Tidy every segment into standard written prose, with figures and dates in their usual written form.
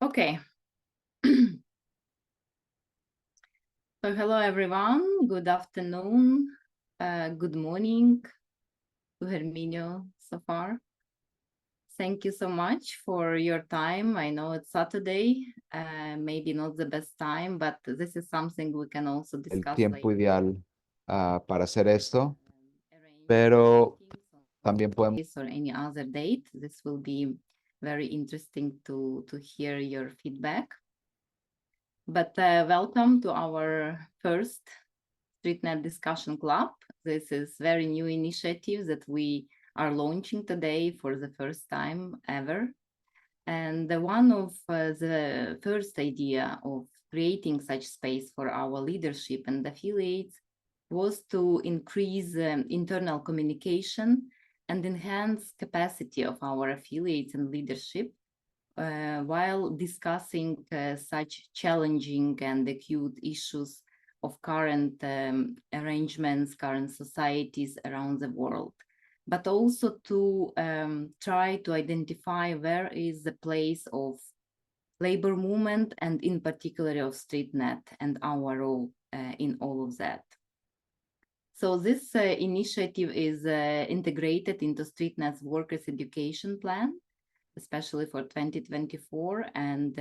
Okay. So hello, everyone. Good afternoon. Good morning to Herminio so far. Thank you so much for your time. I know it's Saturday, maybe not the best time, but this is something we can also El discuss tiempo later. ideal para hacer esto, Arrange pero meetings on también podemos... this or any other date. This will be very interesting to hear your feedback. But welcome to our first StreetNet discussion club. This is very new initiative that we are launching today for the first time ever. And one of the first idea of creating such space for our leadership and affiliates was to increase internal communication and enhance capacity of our affiliates and leadership while discussing such challenging and acute issues of current arrangements, current societies around the world, but also to try to identify where is the place of labor movement and in particular of StreetNet and our role in all of that. So this initiative is integrated into StreetNet's workers' education plan, especially for 2024. And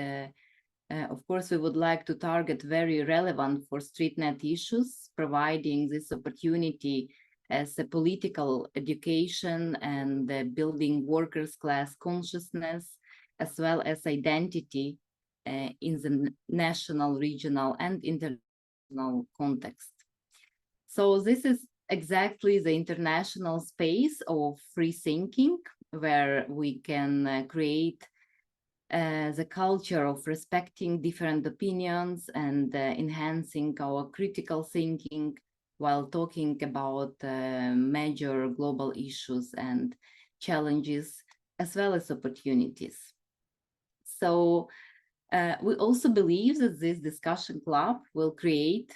of course, we would like to target very relevant for StreetNet issues, providing this opportunity as a political education and building workers' class consciousness, as well as identity in the national, regional, and international context. So this is exactly the international space of free thinking, where we can create the culture of respecting different opinions and enhancing our critical thinking while talking about major global issues and challenges, as well as opportunities. So we also believe that this discussion club will create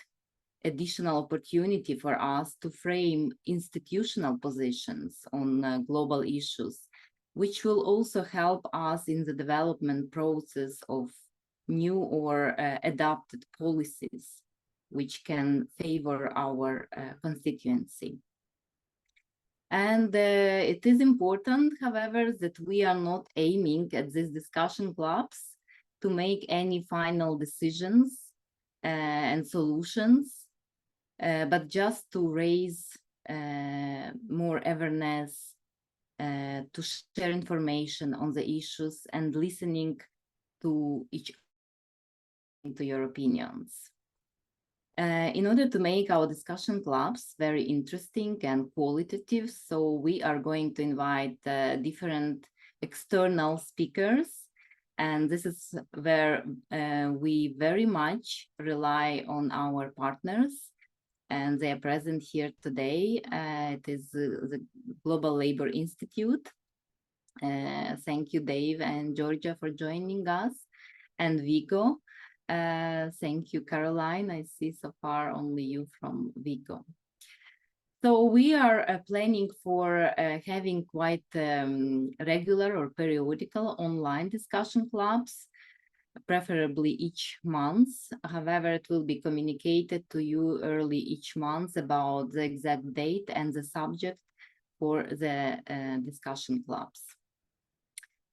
additional opportunity for us to frame institutional positions on global issues, which will also help us in the development process of new or adapted policies, which can favor our constituency. And it is important, however, that we are not aiming at these discussion clubs to make any final decisions and solutions, but just to raise more awareness, to share information on the issues and listening to each to your opinions. In order to make our discussion clubs very interesting and qualitative, so we are going to invite different external speakers. And this is where we very much rely on our partners, and they are present here today. It is the Global Labor Institute. Thank you, Dave and Georgia, for joining us, and Vigo. Thank you, Caroline. I see so far only you from Vigo. So we are planning for having quite regular or periodical online discussion clubs, preferably each month. However, it will be communicated to you early each month about the exact date and the subject for the discussion clubs.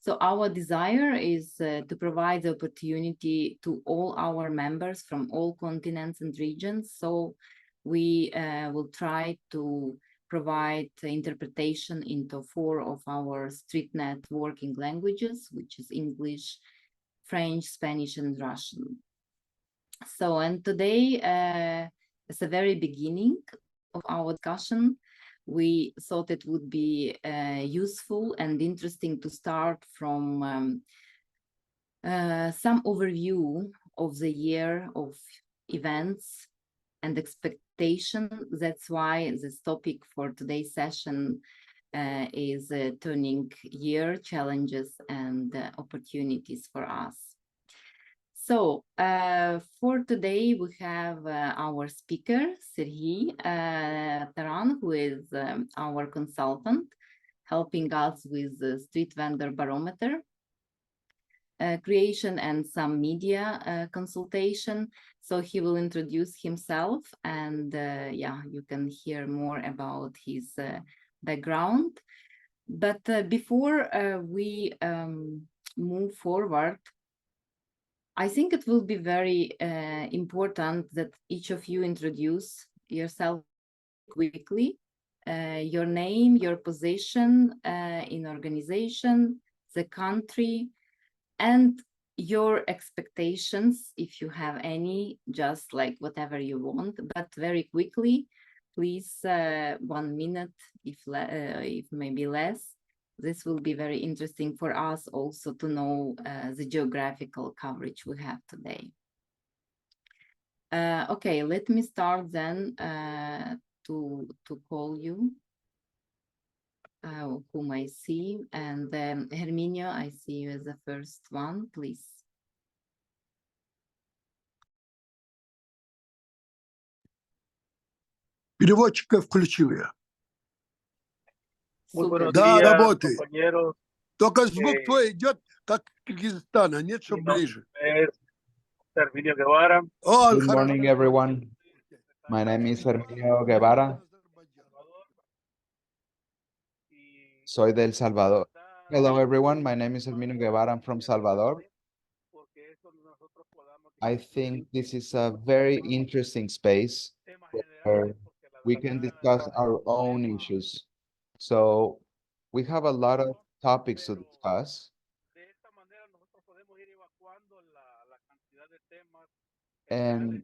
So our desire is to provide the opportunity to all our members from all continents and regions. So we will try to provide interpretation into 4 of our StreetNet working languages, which is English, French, Spanish, and Russian. So, and today, as a very beginning of our discussion, we thought it would be useful and interesting to start from some overview of the year of events and expectation. That's why this topic for today's session is turning year challenges and opportunities for us. So for today, we have our speaker, Serhiy Taran, who is our consultant, helping us with the Street Vendor Barometer. creation and some media consultation. So he will introduce himself, and yeah, you can hear more about his background. But before we move forward, I think it will be very important that each of you introduce yourself quickly, your name, your position in organization, the country, and your expectations, if you have any, just like whatever you want, but very quickly, please, 1 minute, if maybe less. This will be very interesting for us also to know the geographical coverage we have today. Okay, let me start then to call you. Whom I see, and Herminio, I see you as the first one, please. Переводчика включил я. Супер. Да, работает. Compañeros, Только звук твой идет как Киргизстана, нет, что ближе. Servilio Guevara. О, Good хорошо. morning, everyone. My name is Herminio Guevara. Soy del Salvador. Hello, everyone. My name is Herminio Guevara. I'm from Salvador. I think this is a very interesting space where we can discuss our own issues. So we have a lot of topics to discuss, and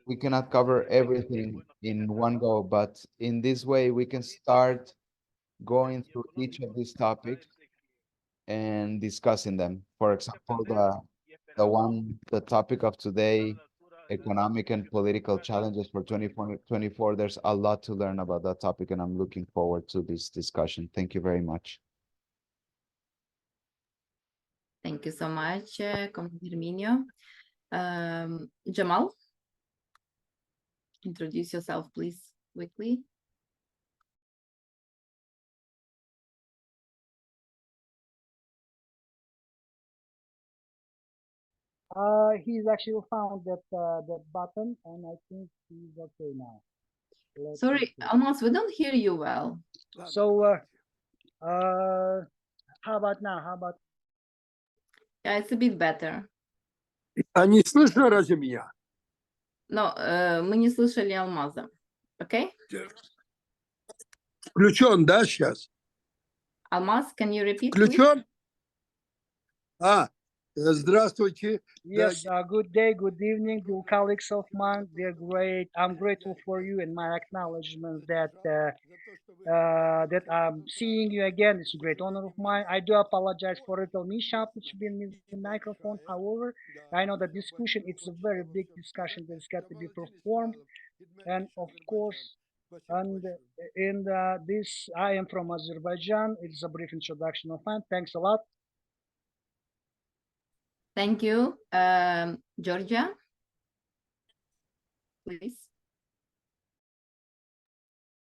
we cannot cover everything in one go, but in this way we can start going through each of these topics and discussing them. For example, the topic of today, economic and political challenges for 2024. There's a lot to learn about that topic, and I'm looking forward to this discussion. Thank you very much. Thank you so much, Herminio. Jamal, introduce yourself, please, quickly. He's actually found that that button, and I think he's okay now. Sorry, Almas, we don't hear you well. So, how about now? How about? Yeah, it's a bit better. А не слышно разве меня? Но мы не слышали Алмаза. Okay? Включен, да, сейчас? Almaz, can you repeat, please? Включен? Здравствуйте. Yes, good day, good evening, dear colleagues of mine. They're great. I'm grateful for you and my acknowledgement that that I'm seeing you again. It's a great honor of mine. I do apologize for a little mishap which been with the microphone. However, I know that discussion, it's a very big discussion that's got to be performed. And of course, and in this, I am from Azerbaijan. It's a brief introduction of mine. Thanks a lot. Thank you. Georgia, please.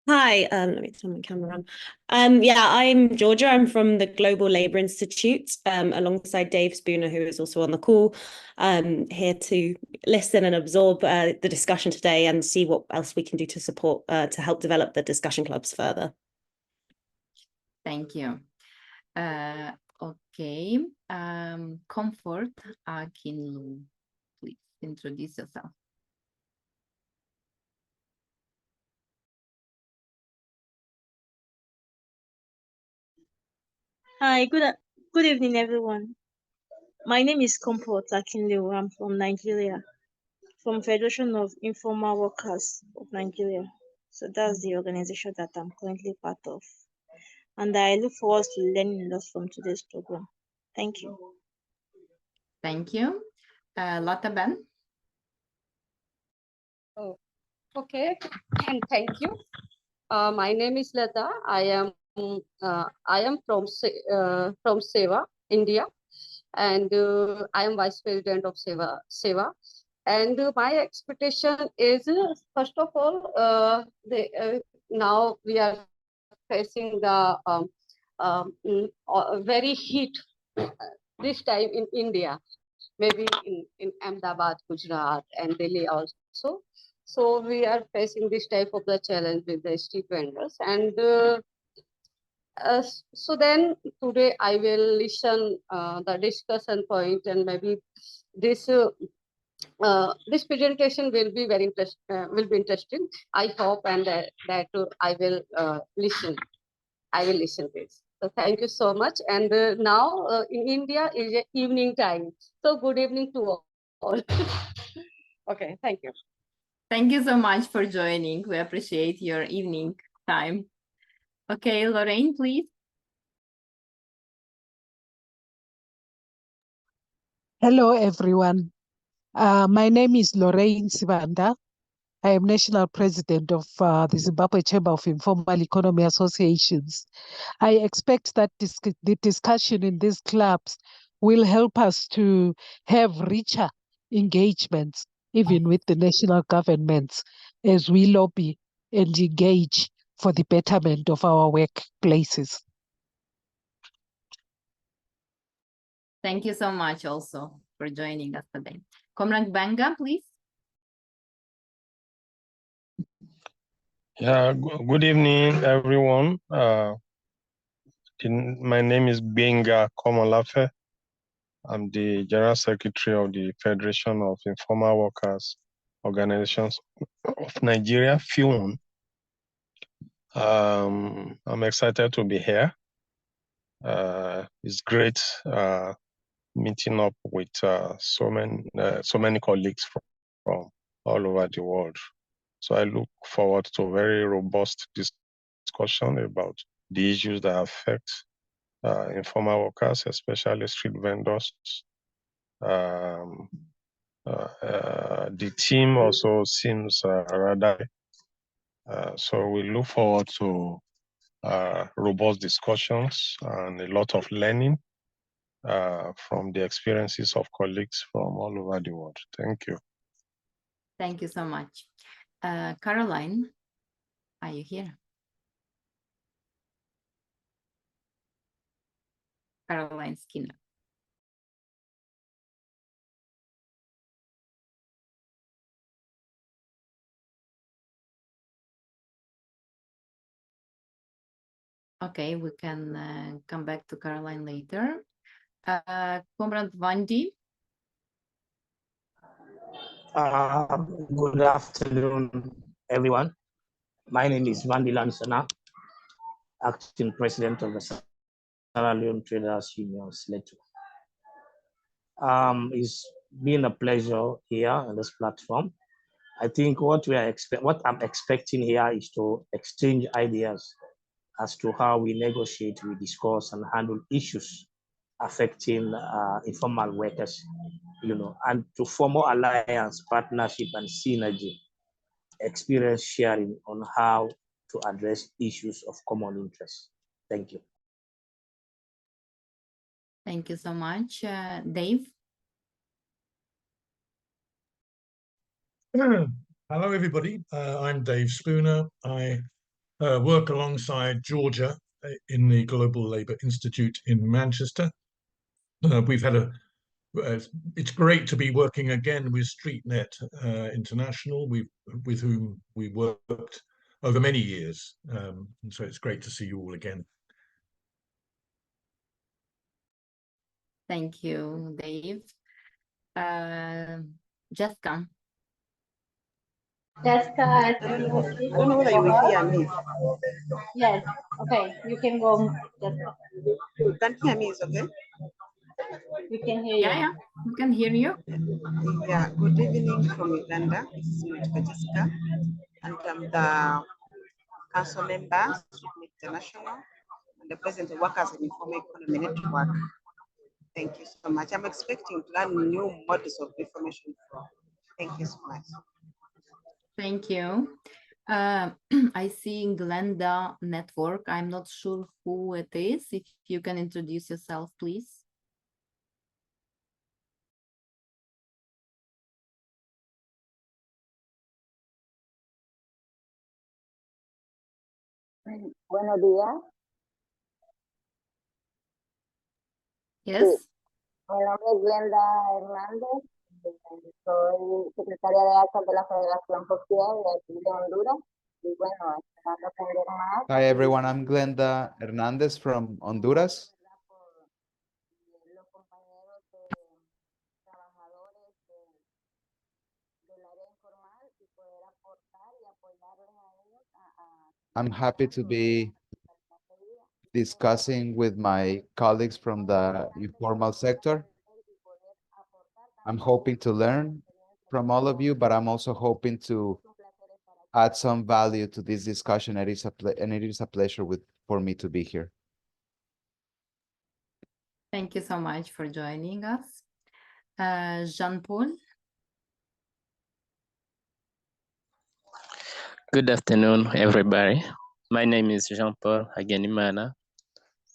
Hi, let me turn my camera on. Yeah, I'm Georgia. I'm from the Global Labour Institute, alongside Dave Spooner, who is also on the call, here to listen and absorb the discussion today and see what else we can do to support, to help develop the discussion clubs further. Thank you. Okay, Comfort Akinlu, please introduce yourself. Hi, good evening, everyone. My name is Comfort Akinlewu. I'm from Nigeria, from Federation of Informal Workers of Nigeria. So that's the organization that I'm currently part of. And I look forward to learning a lot from today's program. Thank you. Thank you. Lotta Ben. Oh, okay, and thank you. My name is Lata. I am from Seva, India, and I am Vice President of Seva. And my expectation is, first of all, now we are facing the very heat this time in India, maybe in Ahmedabad, Gujarat, and Delhi also. So we are facing this type of the challenge with the street vendors. And so then today I will listen the discussion point, and maybe this this presentation will be very interesting. I hope and that I will listen. I will listen this. So thank you so much. And now in India is evening time. So good evening to all. Okay, thank you. Thank you so much for joining. We appreciate your evening time. Okay, Lorraine, please. Hello, everyone. My name is Lorraine Sibanda. I am National President of the Zimbabwe Chamber of Informal Economy Associations. I expect that the discussion in these clubs will help us to have richer engagements, even with the national governments, as we lobby and engage for the betterment of our workplaces. Thank you so much also for joining us today. Comrade Banga, please. Yeah, good evening, everyone. My name is Benga Komolafe. I'm the General Secretary of the Federation of Informal Workers Organizations of Nigeria, FION. I'm excited to be here. It's great meeting up with so many colleagues from all over the world. So I look forward to a very robust discussion about the issues that affect informal workers, especially street vendors. The team also seems rather, so we look forward to robust discussions and a lot of learning from the experiences of colleagues from all over the world. Thank you. Thank you so much. Caroline, are you here? Caroline Skinner. Okay, we can come back to Caroline later. Comrade Vandi. Good afternoon, everyone. My name is Vandi Lansana, acting president of the Sierra Leone Traders Union, SLETU. It's been a pleasure here on this platform. I think what I'm expecting here is to exchange ideas as to how we negotiate, we discuss, and handle issues affecting informal workers, and to form more alliance, partnership, and synergy, experience sharing on how to address issues of common interest. Thank you. Thank you so much. Dave? Hello, everybody. I'm Dave Spooner. I work alongside Georgia in the Global Labour Institute in Manchester. We've had it's great to be working again with StreetNet International, with whom we worked over many years. And so it's great to see you all again. Thank you, Dave. Jessica. Jessica, I don't know whether you will hear me. Yes, okay, you can go, Jessica. You can hear me, is okay? We can hear you. Yeah, we can hear you. Yeah, good evening from Uganda. This is Monica Jessica, and I'm the council member, StreetNet International, and the president of Workers in Informal Economy Network. Thank you so much. I'm expecting to learn new models of information flow. Thank you so much. Thank you. I see Glenda Network. I'm not sure who it is. If you can introduce yourself, please. Buenos días. Yes. Mi nombre es Glenda Hernández, soy secretaria de actas de la Federación Social de aquí de Honduras. Y bueno, esperando aprender más. Hi everyone, I'm Glenda Hernandez from Honduras. Los compañeros trabajadores del área informal y poder aportar y apoyarles a ellos I'm happy to be discussing with my colleagues from the informal sector. I'm hoping to learn from all of you, but I'm also hoping to add some value to this discussion. It is a pleasure for me to be here. Thank you so much for joining us. Jean-Paul? Good afternoon, everybody. My name is Jean-Paul Hagenimana.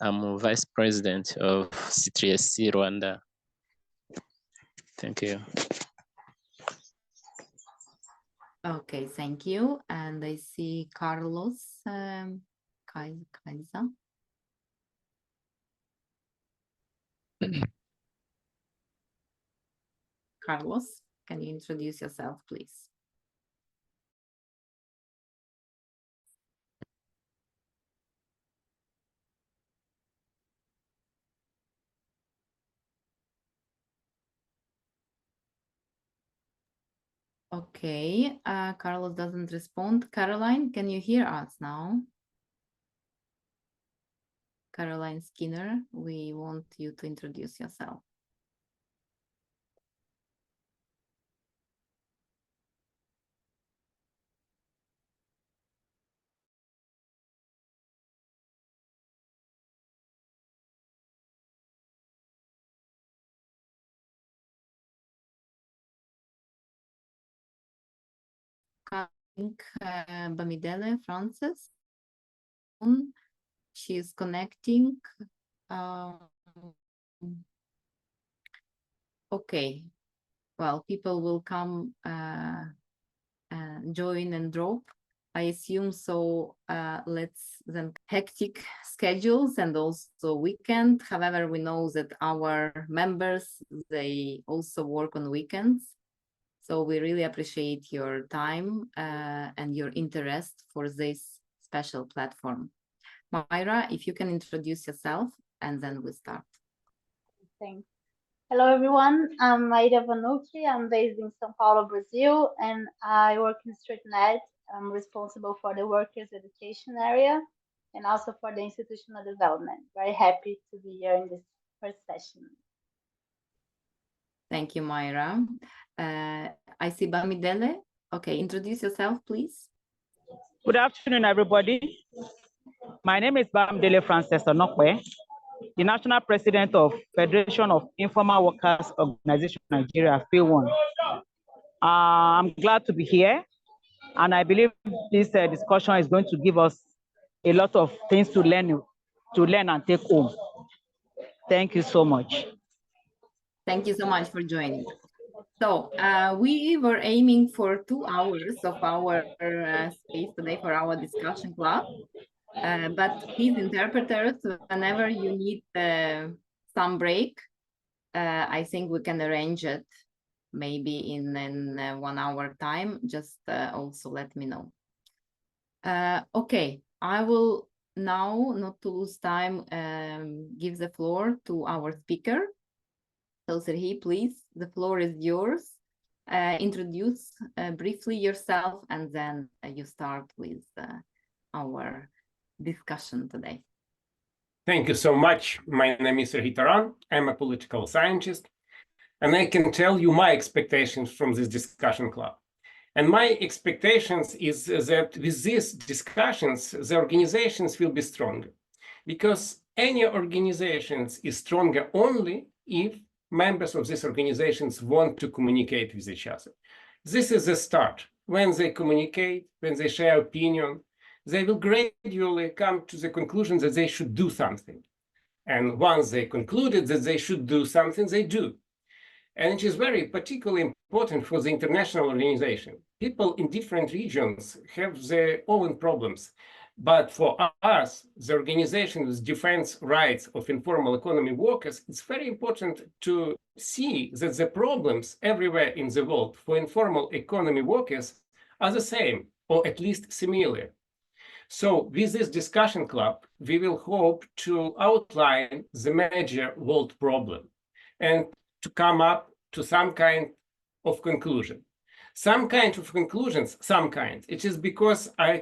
I'm Vice President of C3SC Rwanda. Thank you. Okay, thank you. And I see Carlos Kaiser. Carlos, can you introduce yourself, please? Okay, Carlos doesn't respond. Caroline, can you hear us now? Caroline Skinner, we want you to introduce yourself. Bamidele Francis. She's connecting. Okay, well, people will come join and drop, I assume. So let's then hectic schedules and also weekend. However, we know that our members, they also work on weekends. So we really appreciate your time and your interest for this special platform. Myra, if you can introduce yourself, and then we start. Thanks. Hello, everyone. I'm Maida Vanucci. I'm based in São Paulo, Brazil, and I work in StreetNet. I'm responsible for the workers' education area and also for the institutional development. Very happy to be here in this first session. Thank you, Myra. I see Bamidele. Okay, introduce yourself, please. Good afternoon, everybody. My name is Bamidele Frances Onokwe, the National President of Federation of Informal Workers Organization Nigeria, Field 1. I'm glad to be here, and I believe this discussion is going to give us a lot of things to learn and take home. Thank you so much. Thank you so much for joining. So we were aiming for 2 hours of our space today for our discussion club. But please, interpreters, whenever you need some break, I think we can arrange it maybe in 1 hour time. Just also let me know. Okay, I will now, not to lose time, give the floor to our speaker. So Serhi, please, the floor is yours. Introduce briefly yourself, and then you start with our discussion today. Thank you so much. My name is Serhi Taran. I'm a political scientist, and I can tell you my expectations from this discussion club. And my expectations is that with these discussions, the organizations will be stronger, because any organizations is stronger only if members of these organizations want to communicate with each other. This is the start. When they communicate, when they share opinion, they will gradually come to the conclusion that they should do something. And once they concluded that they should do something, they do. And it is very particularly important for the international organization. People in different regions have their own problems. But for us, the organization which defends rights of informal economy workers, it's very important to see that the problems everywhere in the world for informal economy workers are the same, or at least similar. So with this discussion club, we will hope to outline the major world problem and to come up to some kind of conclusion. Some kind of conclusions, it is because I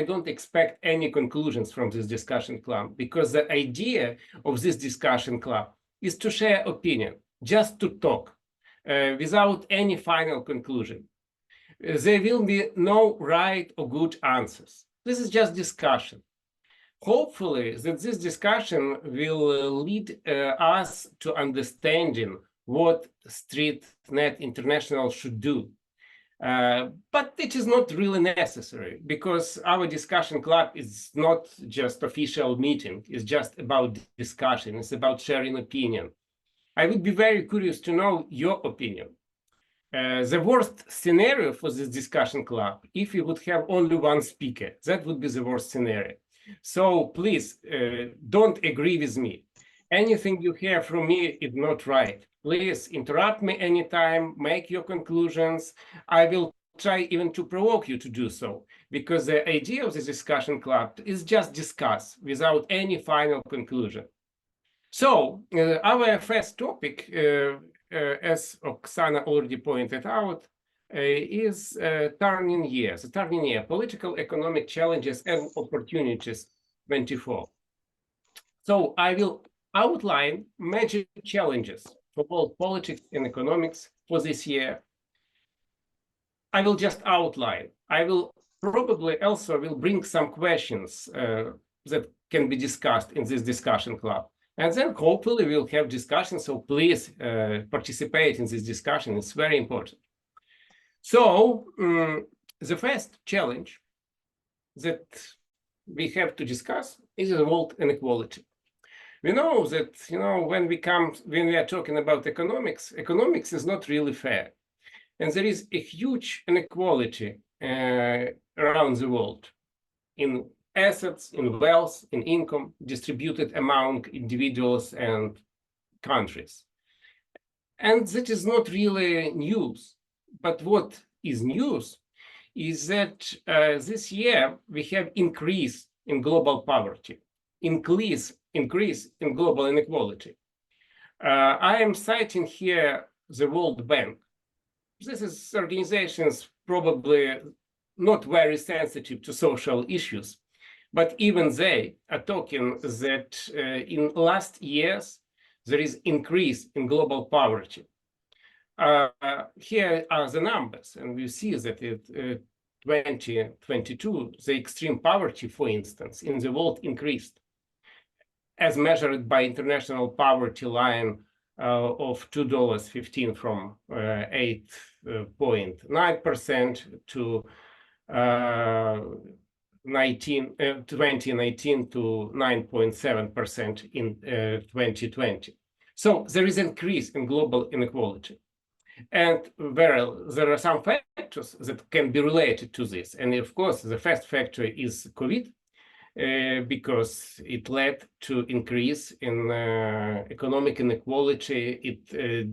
don't expect any conclusions from this discussion club, because the idea of this discussion club is to share opinion, just to talk, without any final conclusion. There will be no right or good answers. This is just discussion. Hopefully that this discussion will lead us to understanding what StreetNet International should do. But it is not really necessary, because our discussion club is not just official meeting, it's just about discussion, it's about sharing opinion. I would be very curious to know your opinion. The worst scenario for this discussion club, if you would have only one speaker, that would be the worst scenario. So please don't agree with me. Anything you hear from me is not right. Please interrupt me anytime, make your conclusions. I will try even to provoke you to do so, because the idea of this discussion club is just discuss without any final conclusion. So our first topic, as Oksana already pointed out, is turning year, the turning year, political economic challenges and opportunities 24. So I will outline major challenges for both politics and economics for this year. I will just outline. I will probably also will bring some questions that can be discussed in this discussion club. And then hopefully we'll have discussion. So please participate in this discussion. It's very important. So the first challenge that we have to discuss is the world inequality. We know that, when we are talking about economics is not really fair. And there is a huge inequality around the world in assets, in wealth, in income, distributed among individuals and countries. And that is not really news. But what is news is that this year we have increase in global poverty, increase in global inequality. I am citing here the World Bank. This is organizations probably not very sensitive to social issues, but even they are talking that in last years there is increase in global poverty. Here are the numbers, and we see that in 2022, the extreme poverty, for instance, in the world increased, as measured by international poverty line of $2.15 from 8.9% to 2019 to 9.7% in 2020. So there is an increase in global inequality. And there are some factors that can be related to this. And of course, the first factor is COVID, because it led to increase in economic inequality. It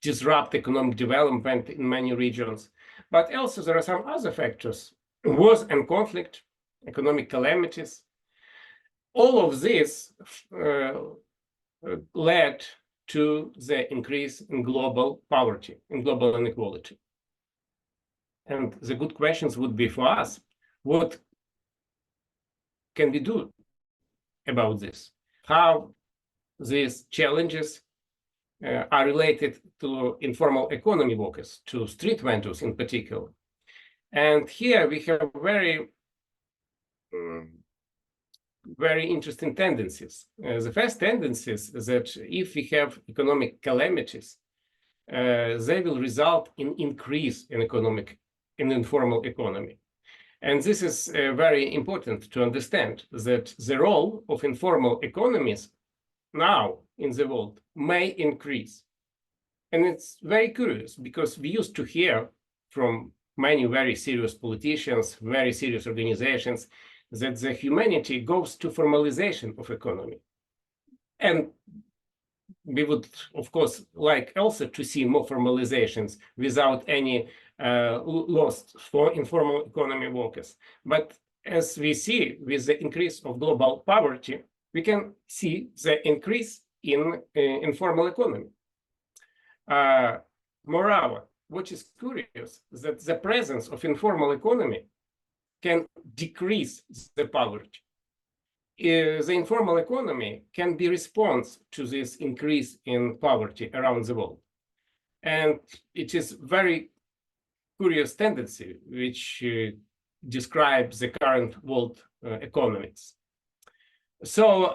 disrupted economic development in many regions. But also there are some other factors: wars and conflict, economic calamities. All of this led to the increase in global poverty, in global inequality. And the good questions would be for us: what can we do about this? How these challenges are related to informal economy workers, to street vendors in particular? And here we have very interesting tendencies. The first tendency is that if we have economic calamities, they will result in increase in informal economy. And this is very important to understand, that the role of informal economies now in the world may increase. And it's very curious, because we used to hear from many very serious politicians, very serious organizations, that the humanity goes to formalization of economy. And we would, of course, like also to see more formalizations without any loss for informal economy workers. But as we see with the increase of global poverty, we can see the increase in informal economy. Moreover, what is curious is that the presence of informal economy can decrease the poverty. The informal economy can be response to this increase in poverty around the world. And it is very curious tendency which describes the current world economics. So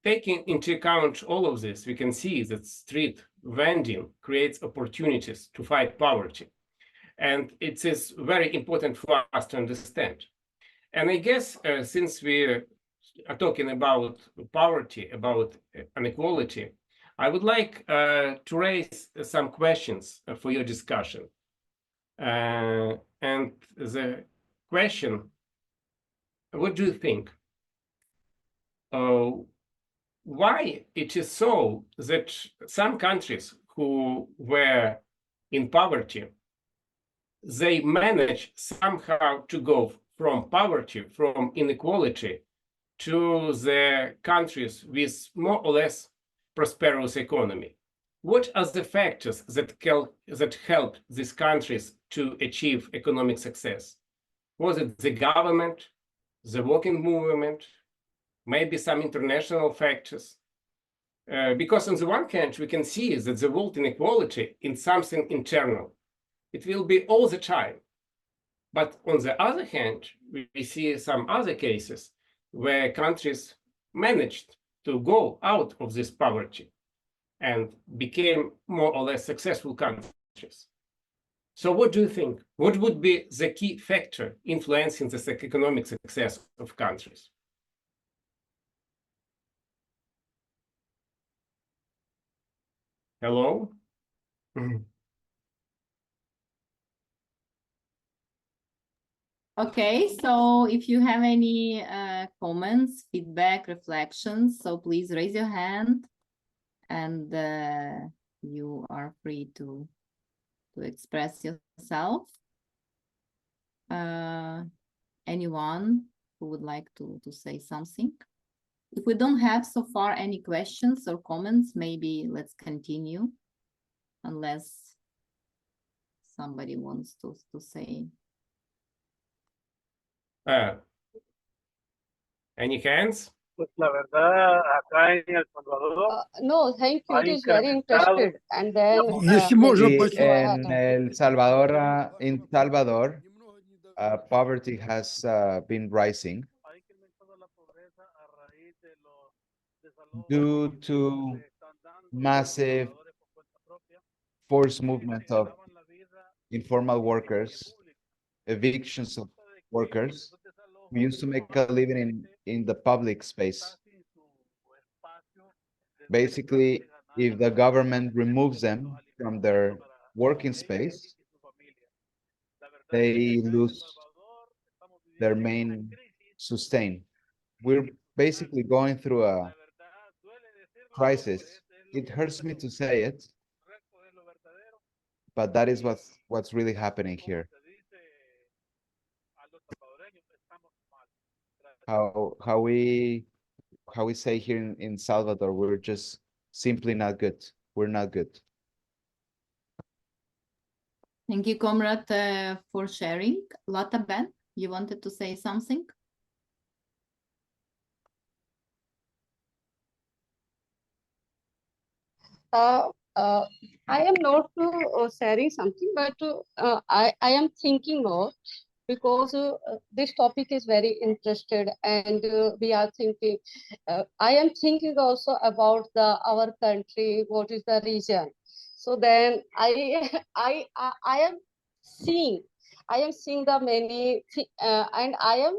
taking into account all of this, we can see that street vending creates opportunities to fight poverty. And it is very important for us to understand. And I guess since we are talking about poverty, about inequality, I would like to raise some questions for your discussion. And the question, what do you think? Why it is so that some countries who were in poverty, they manage somehow to go from poverty, from inequality, to the countries with more or less prosperous economy? What are the factors that helped these countries to achieve economic success? Was it the government, the working movement, maybe some international factors? Because on the one hand, we can see that the world inequality is something internal. It will be all the time. But on the other hand, we see some other cases where countries managed to go out of this poverty and became more or less successful countries. So what do you think? What would be the key factor influencing the economic success of countries? Hello? Okay, so if you have any comments, feedback, reflections, so please raise your hand and you are free to express yourself. Anyone who would like to say something? If we don't have so far any questions or comments, maybe let's continue, unless somebody wants to say. Any hands? Pues la verdad, acá en El Salvador No, thank you. ha It is very incrementado interested. And then Если можно, Sí, pues, go ahead. en El Salvador, in Salvador, poverty has been rising due to massive forced movement of informal workers, evictions of workers who used to make a living in the public space. Basically, if the government removes them from their working space, they lose their main sustain. We're basically going through a crisis. It hurts me to say it, but that is what's really happening here. How we say here in Salvador, we're just simply not good. We're not good. Thank you, comrade, for sharing. Lotta Ben, you wanted to say something? I am not sharing something, but I am thinking more because this topic is very interested and we are thinking, I am thinking also about our country, what is the region. So then I am seeing the many and I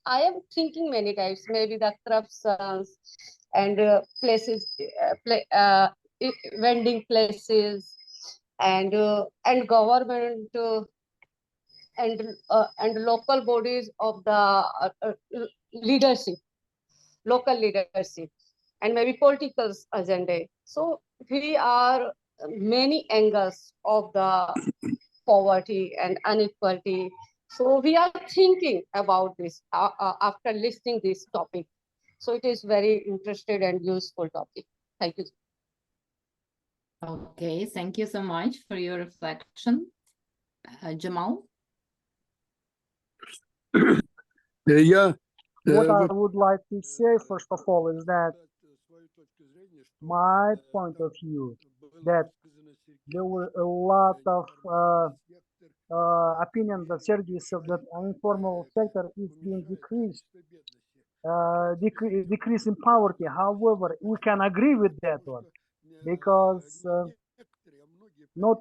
am thinking many times, maybe the corruptions and places, vending places and government and local bodies of the leadership, local leadership, and maybe political agenda. So we are many angles of the poverty and inequality. So we are thinking about this after listening this topic. So it is very interesting and useful topic. Thank you. Okay, thank you so much for your reflection. Jamal? Yeah. What I would like to say, first of all, is that my point of view, that there were a lot of opinion that Sergei said that informal sector is being decreased, decrease in poverty. However, we can agree with that one because not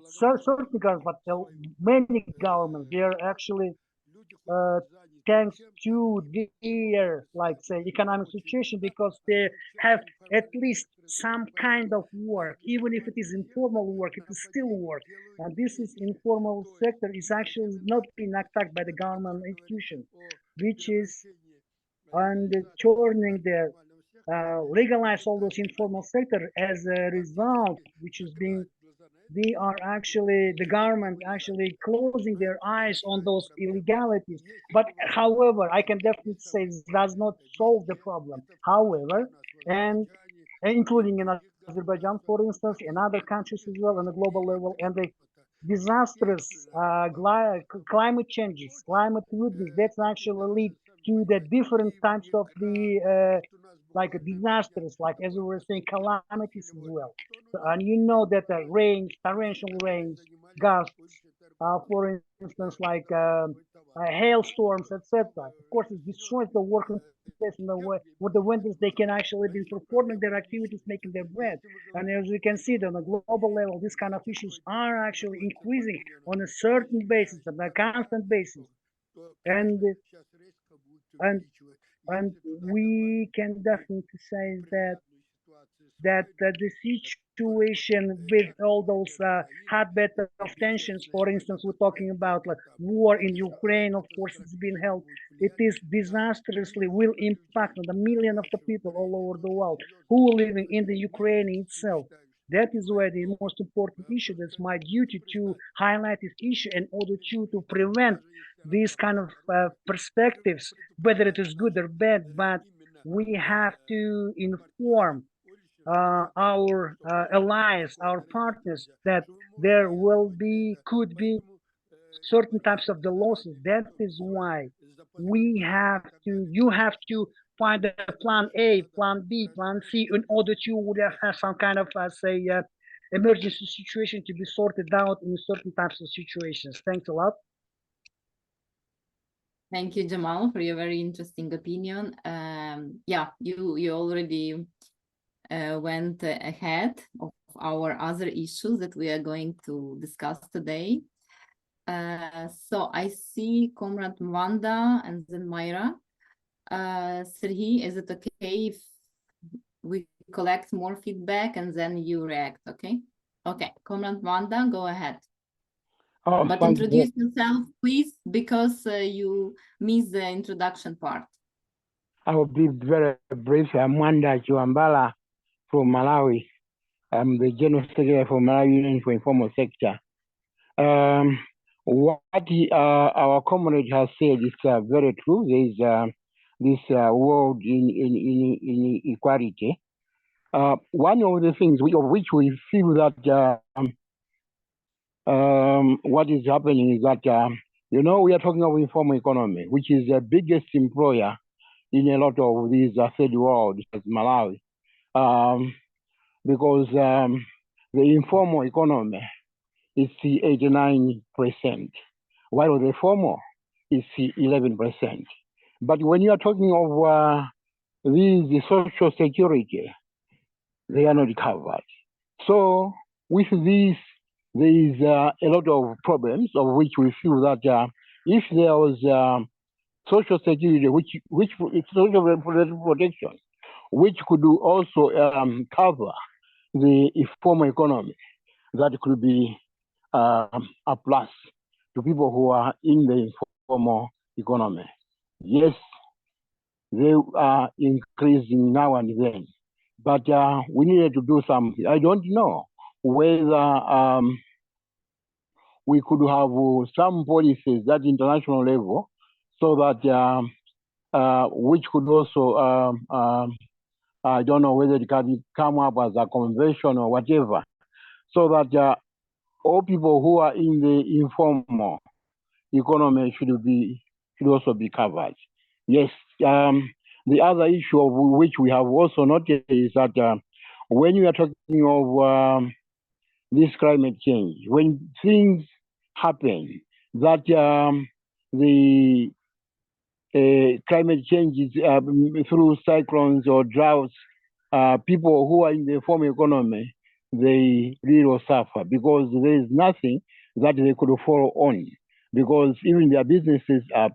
certain governments, but many governments, they are actually thanks to their, like say, economic situation, because they have at least some kind of work, even if it is informal work, it is still work. And this is informal sector is actually not being attacked by the government institution, which is and turning the legalize all those informal sector as a result, which is being they are actually the government actually closing their eyes on those illegalities. But however, I can definitely say this does not solve the problem. However, and including in Azerbaijan, for instance, in other countries as well on a global level, and the disastrous climate changes, climate goodness, that's actually lead to the different types of the like disasters, like as we were saying, calamities as well. So, and you know that the rains, torrential rains, gusts, for instance, like hailstorms, etc. Of course, it destroys the working place in the way with the windows they can actually be performing their activities, making their bread. And as we can see, on a global level, these kind of issues are actually increasing on a certain basis, on a constant basis, and and we can definitely say that the situation with all those hotbed of tensions, for instance, we're talking about like war in Ukraine, of course, it's been held. It is disastrously will impact on the million of the people all over the world who are living in the Ukraine itself. That is why the most important issue. That's my duty to highlight this issue in order to prevent these kind of perspectives, whether it is good or bad. But we have to inform our allies, our partners, that there could be certain types of the losses. That is why you have to find a plan A, plan B, plan C, in order to would have some kind of, say, emergency situation to be sorted out in certain types of situations. Thanks a lot. Thank you, Jamal, for your very interesting opinion. Yeah, you already went ahead of our other issues that we are going to discuss today. So I see Comrade Wanda and then Myra. Serhi, is it okay if we collect more feedback and then you react, okay? Okay, Comrade Wanda, go ahead. Oh, but introduce yourself, please, because you missed the introduction part. I will be very brief. I'm Wanda Chiwambala from Malawi. I'm the General Secretary for Malawi Union for Informal Sector. What our comrade has said is very true. There is this world in equality. One of the things of which we feel that what is happening is that, you know, we are talking about informal economy, which is the biggest employer in a lot of these third world, as Malawi, because the informal economy is 89%, while the formal is 11%. But when you are talking of the social security, they are not covered. So with this, there is a lot of problems of which we feel that if there was social security, which social protection, which could also cover the informal economy, that could be a plus to people who are in the informal economy. Yes, they are increasing now and then, but we needed to do something. I don't know whether we could have some policies at international level so that which could also, I don't know whether it can come up as a convention or whatever, so that all people who are in the informal economy should also be covered. Yes, the other issue of which we have also noticed is that when you are talking of this climate change, when things happen that the climate change is through cyclones or droughts, people who are in the formal economy, they really will suffer because there is nothing that they could follow on, because even their businesses are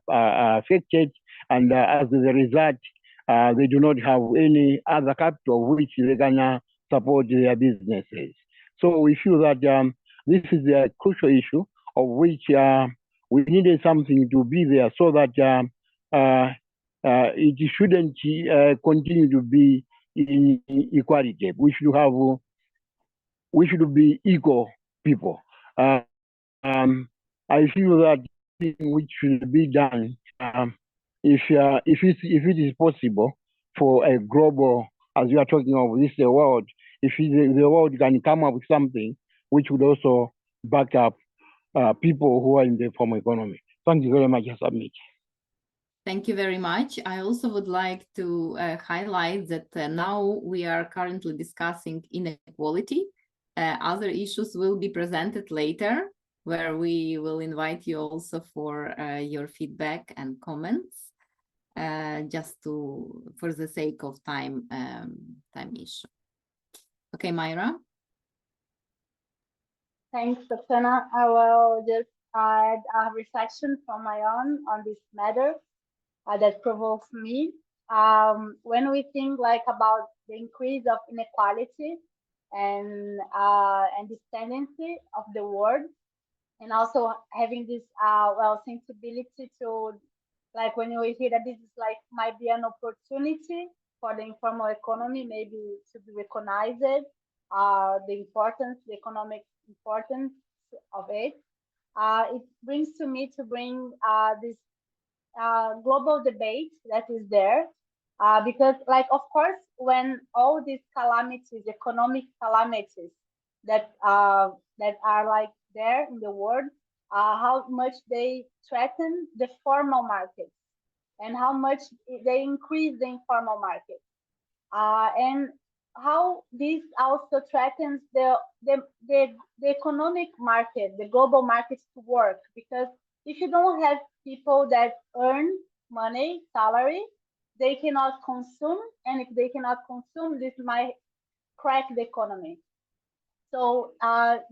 affected, and as a result, they do not have any other capital which they can support their businesses. So we feel that this is a crucial issue of which we needed something to be there so that it shouldn't continue to be inequality. We should be equal people. I feel that which should be done if it is possible for a global, as you are talking of this world, if the world can come up with something which would also back up people who are in the formal economy. Thank you very much, I submit. Thank you very much. I also would like to highlight that now we are currently discussing inequality. Other issues will be presented later, where we will invite you also for your feedback and comments, just for the sake of time issue. Okay, Myra. Thanks, Oksana. I will just add a reflection from my own on this matter that provokes me. When we think about the increase of inequality and this tendency of the world, and also having this sensibility to when we hear that this is might be an opportunity for the informal economy, maybe to be recognized, the economic importance of it. It brings to me to bring this global debate that is there, because of course, when all these calamities, economic calamities that are there in the world, how much they threaten the formal market and how much they increase the informal market, and how this also threatens the economic market, the global markets to work, because if you don't have people that earn money, salary, they cannot consume, and if they cannot consume, this might crack the economy. So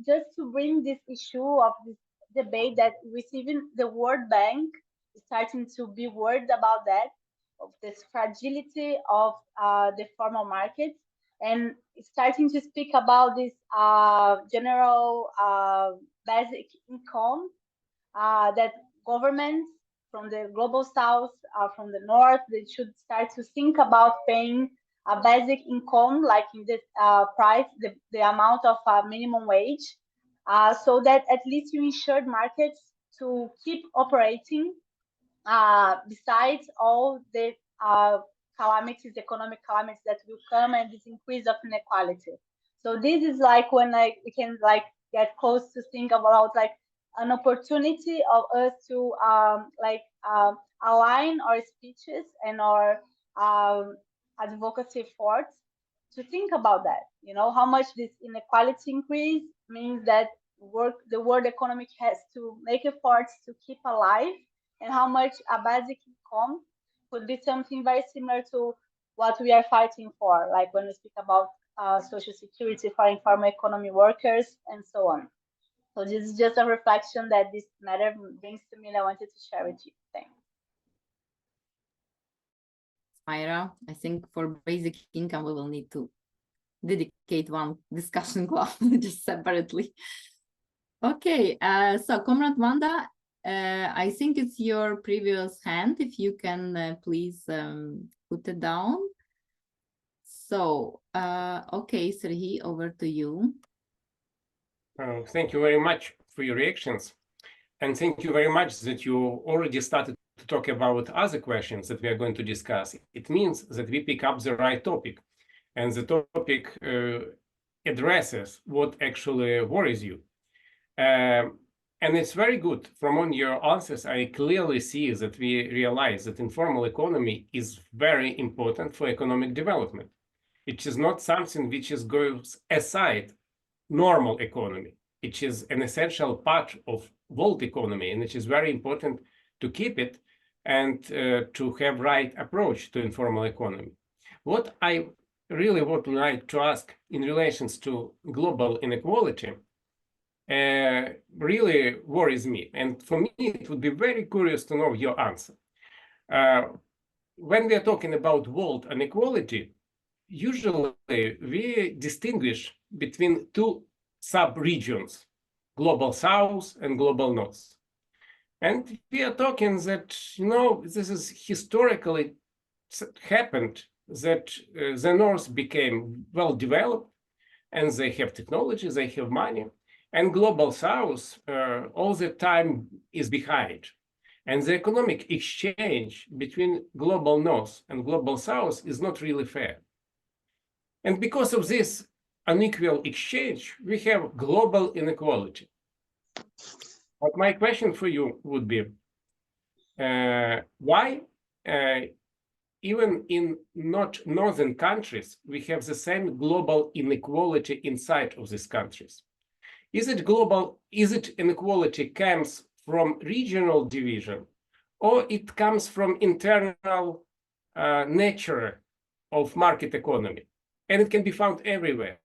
just to bring this issue of this debate that even the World Bank is starting to be worried about that, of this fragility of the formal markets, and starting to speak about this general basic income that governments from the global south, from the north, they should start to think about paying a basic income, like in this price, the amount of minimum wage, so that at least you ensure markets to keep operating besides all the calamities, economic calamities that will come, and this increase of inequality. So this is when we can get close to think about an opportunity of us to align our speeches and our advocacy efforts to think about that. How much this inequality increase means that the world economy has to make efforts to keep alive, and how much a basic income could be something very similar to what we are fighting for, like when we speak about social security for informal economy workers and so on. So this is just a reflection that this matter brings to me, and I wanted to share with you. Thanks. Myra, I think for basic income, we will need to dedicate one discussion club just separately. Okay, so Comrade Wanda, I think it's your previous hand. If you can please put it down. So, okay, Serhii, over to you. Thank you very much for your reactions. And thank you very much that you already started to talk about other questions that we are going to discuss. It means that we pick up the right topic. And the topic addresses what actually worries you. And it's very good. From on your answers, I clearly see that we realize that informal economy is very important for economic development. It is not something which goes aside normal economy. It is an essential part of world economy, and it is very important to keep it and to have right approach to informal economy. What I really would like to ask in relations to global inequality really worries me. And for me, it would be very curious to know your answer. When we are talking about world inequality, usually we distinguish between two sub-regions, global south and global north. And we are talking that, this is historically happened that the north became well developed and they have technology, they have money. And global south all the time is behind. And the economic exchange between global north and global south is not really fair. And because of this unequal exchange, we have global inequality. But my question for you would be, why even in not northern countries, we have the same global inequality inside of these countries? Is it inequality comes from regional division, or it comes from internal nature of market economy? And it can be found everywhere,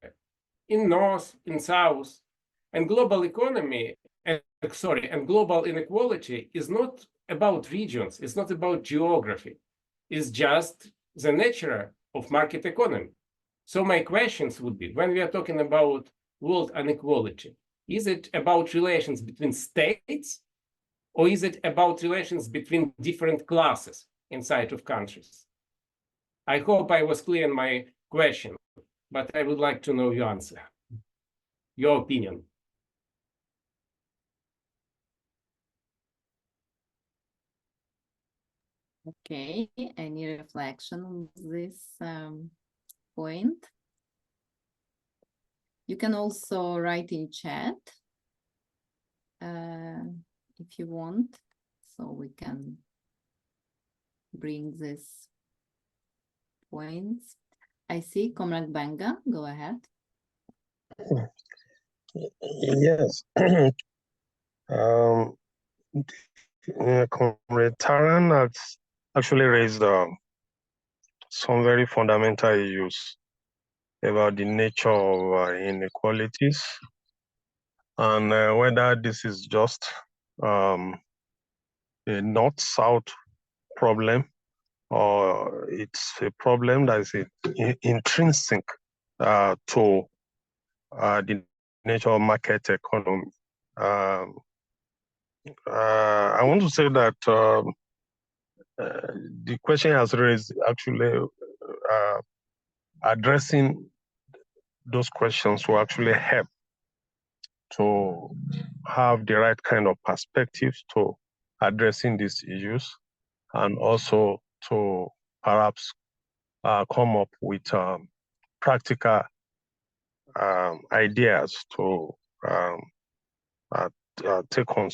in north, in south. And global economy, and global inequality is not about regions, it's not about geography, it's just the nature of market economy. So my questions would be, when we are talking about world inequality, is it about relations between states, or is it about relations between different classes inside of countries? I hope I was clear in my question, but I would like to know your answer, your opinion. Okay, any reflection on this point? You can also write in chat if you want, so we can bring this points. I see Comrade Benga, go ahead. Yes. Comrade Taran has actually raised some very fundamental issues about the nature of inequalities and whether this is just a north-south problem or it's a problem that is intrinsic to the nature of market economy. I want to say that the question has raised actually addressing those questions will actually help to have the right kind of perspectives to addressing these issues, and also to perhaps come up with practical ideas to take on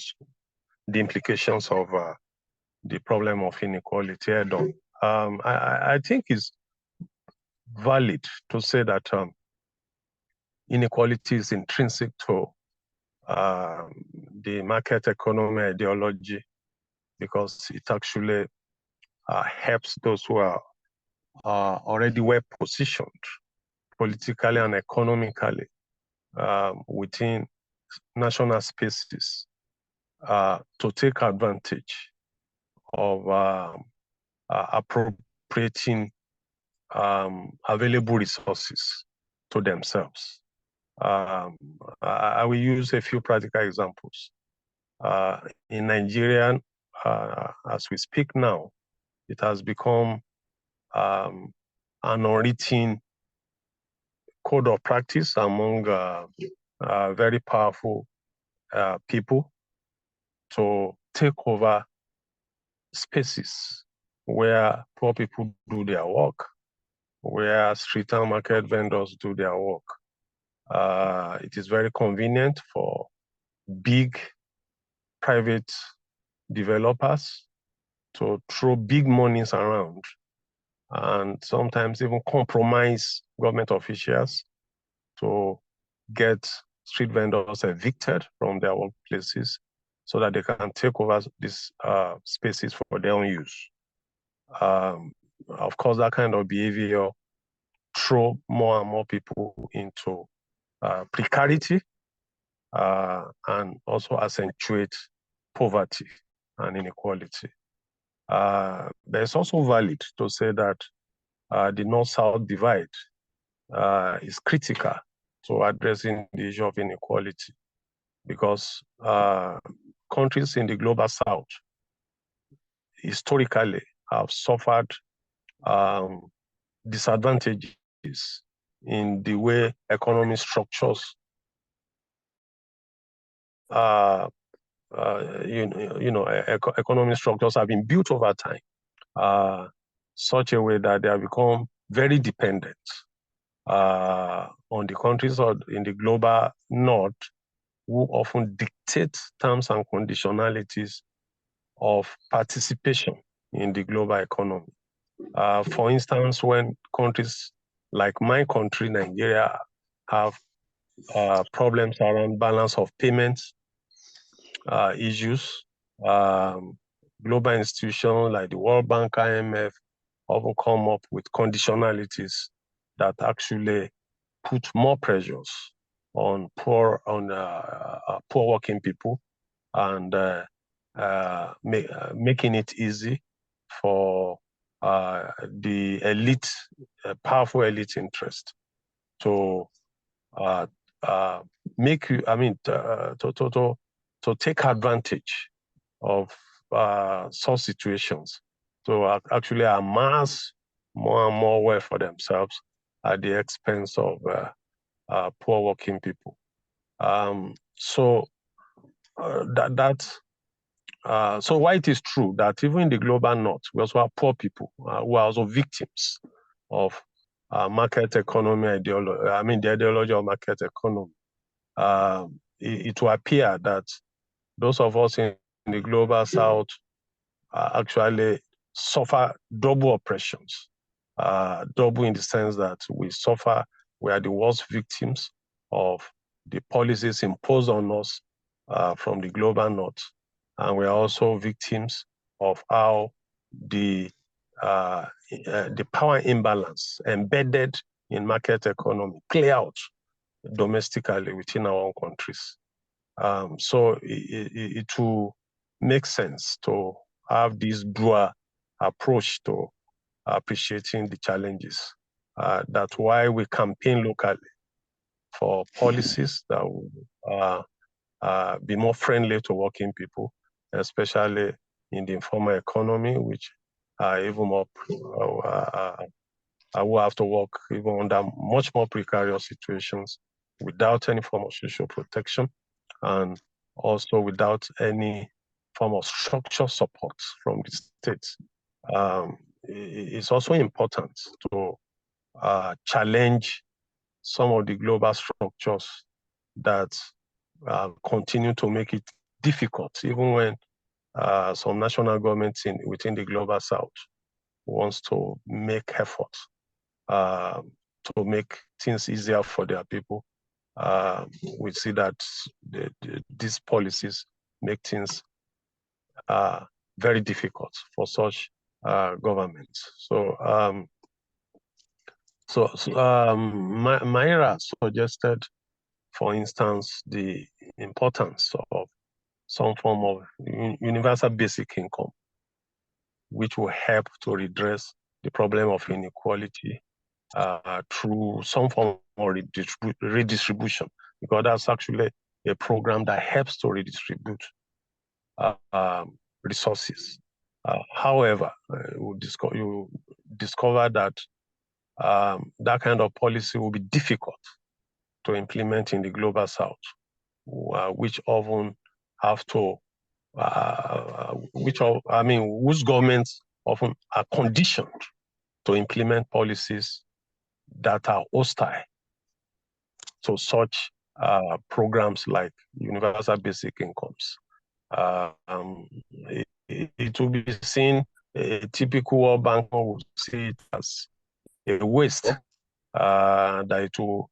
the implications of the problem of inequality head on. I think it's valid to say that inequality is intrinsic to the market economy ideology, because it actually helps those who are already well positioned politically and economically within national spaces to take advantage of appropriating available resources to themselves. I will use a few practical examples. In Nigeria, as we speak now, it has become an unwritten code of practice among very powerful people to take over spaces where poor people do their work, where street and market vendors do their work. It is very convenient for big private developers to throw big monies around and sometimes even compromise government officials to get street vendors evicted from their workplaces so that they can take over these spaces for their own use. Of course, that kind of behavior throw more and more people into precarity and also accentuate poverty and inequality. But it's also valid to say that the North-South divide is critical to addressing the issue of inequality because countries in the global South historically have suffered disadvantages in the way economic structures economic structures have been built over time, such a way that they have become very dependent on the countries in the global North, who often dictate terms and conditionalities of participation in the global economy. For instance, when countries like my country, Nigeria, have problems around balance of payments issues, global institutions like the World Bank, IMF, often come up with conditionalities that actually put more pressures on poor working people and making it easy for the elite, powerful elite interest to make you, to take advantage of such situations to actually amass more and more wealth for themselves at the expense of poor working people. So why it is true that even in the global North, we also have poor people who are also victims of market economy ideology, the ideology of market economy. It will appear that those of us in the global South actually suffer double oppressions, double in the sense that we are the worst victims of the policies imposed on us from the global North. And we are also victims of how the power imbalance embedded in market economy play out domestically within our own countries. So it will make sense to have this dual approach to appreciating the challenges. That's why we campaign locally for policies that will be more friendly to working people, especially in the informal economy, which are even more will have to work even under much more precarious situations without any form of social protection and also without any form of structural support from the state. It's also important to challenge some of the global structures that continue to make it difficult, even when some national governments within the global South wants to make efforts to make things easier for their people. We see that these policies make things very difficult for such governments. Myra suggested, for instance, the importance of some form of universal basic income, which will help to redress the problem of inequality through some form of redistribution, because that's actually a program that helps to redistribute resources. However, you discover that that kind of policy will be difficult to implement in the global south, which often have to, whose governments often are conditioned to implement policies that are hostile to such programs like universal basic incomes. It will be seen, a typical World Banker would see it as a waste, that it will,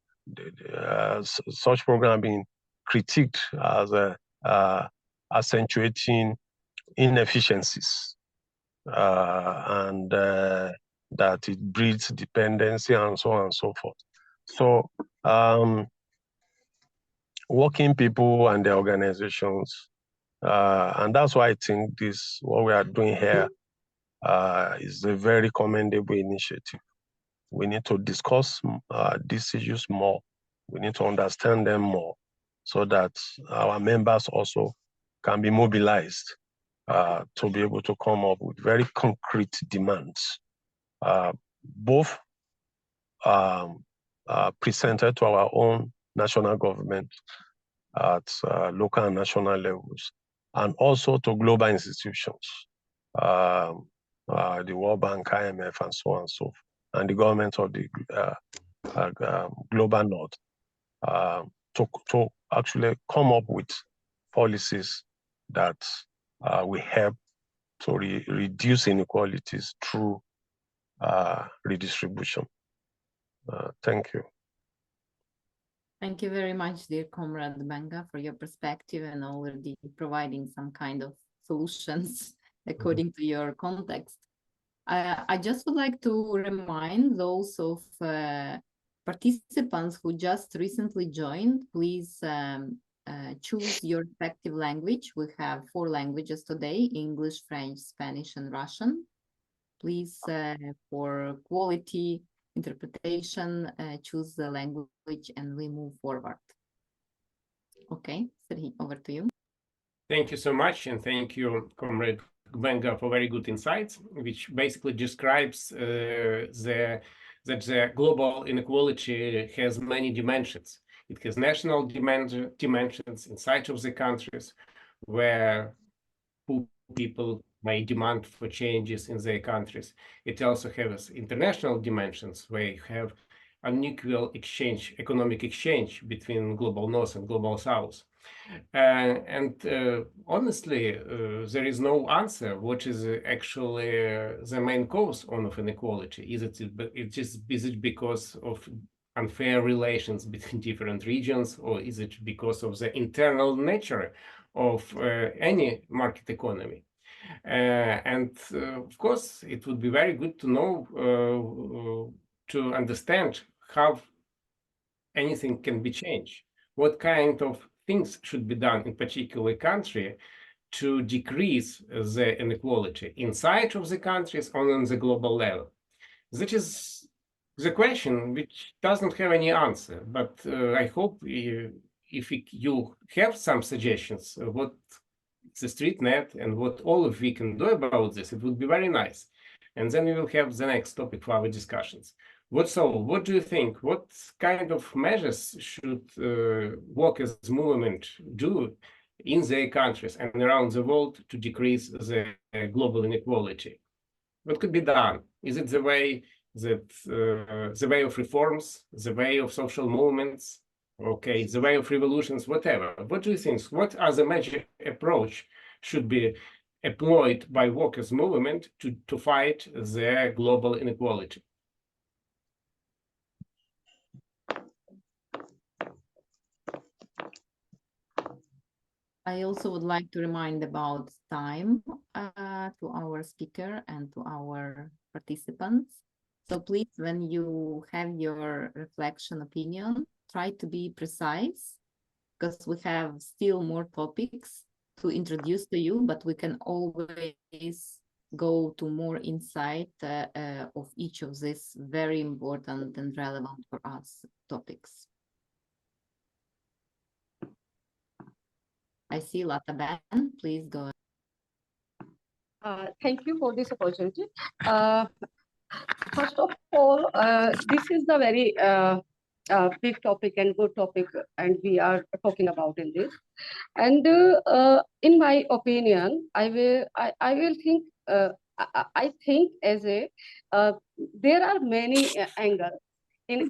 such program being critiqued as accentuating inefficiencies, and that it breeds dependency and so on and so forth. So working people and their organizations, and that's why I think what we are doing here is a very commendable initiative. We need to discuss these issues more. We need to understand them more so that our members also can be mobilized to be able to come up with very concrete demands, both presented to our own national government at local and national levels, and also to global institutions, the World Bank, IMF, and so on and so forth, and the government of the global north, to actually come up with policies that will help to reduce inequalities through redistribution. Thank you. Thank you very much, dear Comrade Benga, for your perspective and already providing some kind of solutions according to your context. I just would like to remind those of participants who just recently joined, please choose your respective language. We have 4 languages today: English, French, Spanish, and Russian. Please, for quality interpretation, choose the language and we move forward. Okay, Serhii, over to you. Thank you so much, and thank you, Comrade Benga, for very good insights, which basically describes that the global inequality has many dimensions. It has national dimensions inside of the countries, where poor people may demand for changes in their countries. It also has international dimensions, where you have unequal exchange, economic exchange between global north and global south. Honestly, there is no answer what is actually the main cause of inequality. Is it because of unfair relations between different regions, or is it because of the internal nature of any market economy? Of course, it would be very good to know, to understand how anything can be changed. What kind of things should be done in particular country to decrease the inequality inside of the countries or on the global level? That is the question which doesn't have any answer, but I hope if you have some suggestions what the StreetNet and what all of we can do about this, it would be very nice. And then we will have the next topic for our discussions. What do you think? What kind of measures should workers' movement do in their countries and around the world to decrease the global inequality? What could be done? Is it the way of reforms, the way of social movements, okay, the way of revolutions, whatever? What do you think? What are the major approach should be employed by workers' movement to fight the global inequality? I also would like to remind about time to our speaker and to our participants. So please, when you have your reflection opinion, try to be precise, because we have still more topics to introduce to you, but we can always go to more insight of each of these very important and relevant for us topics. I see Lataban, please go ahead. Thank you for this opportunity. First of all, this is the very big topic and good topic, and we are talking about in this. And in my opinion, I will think. I think as a there are many angles in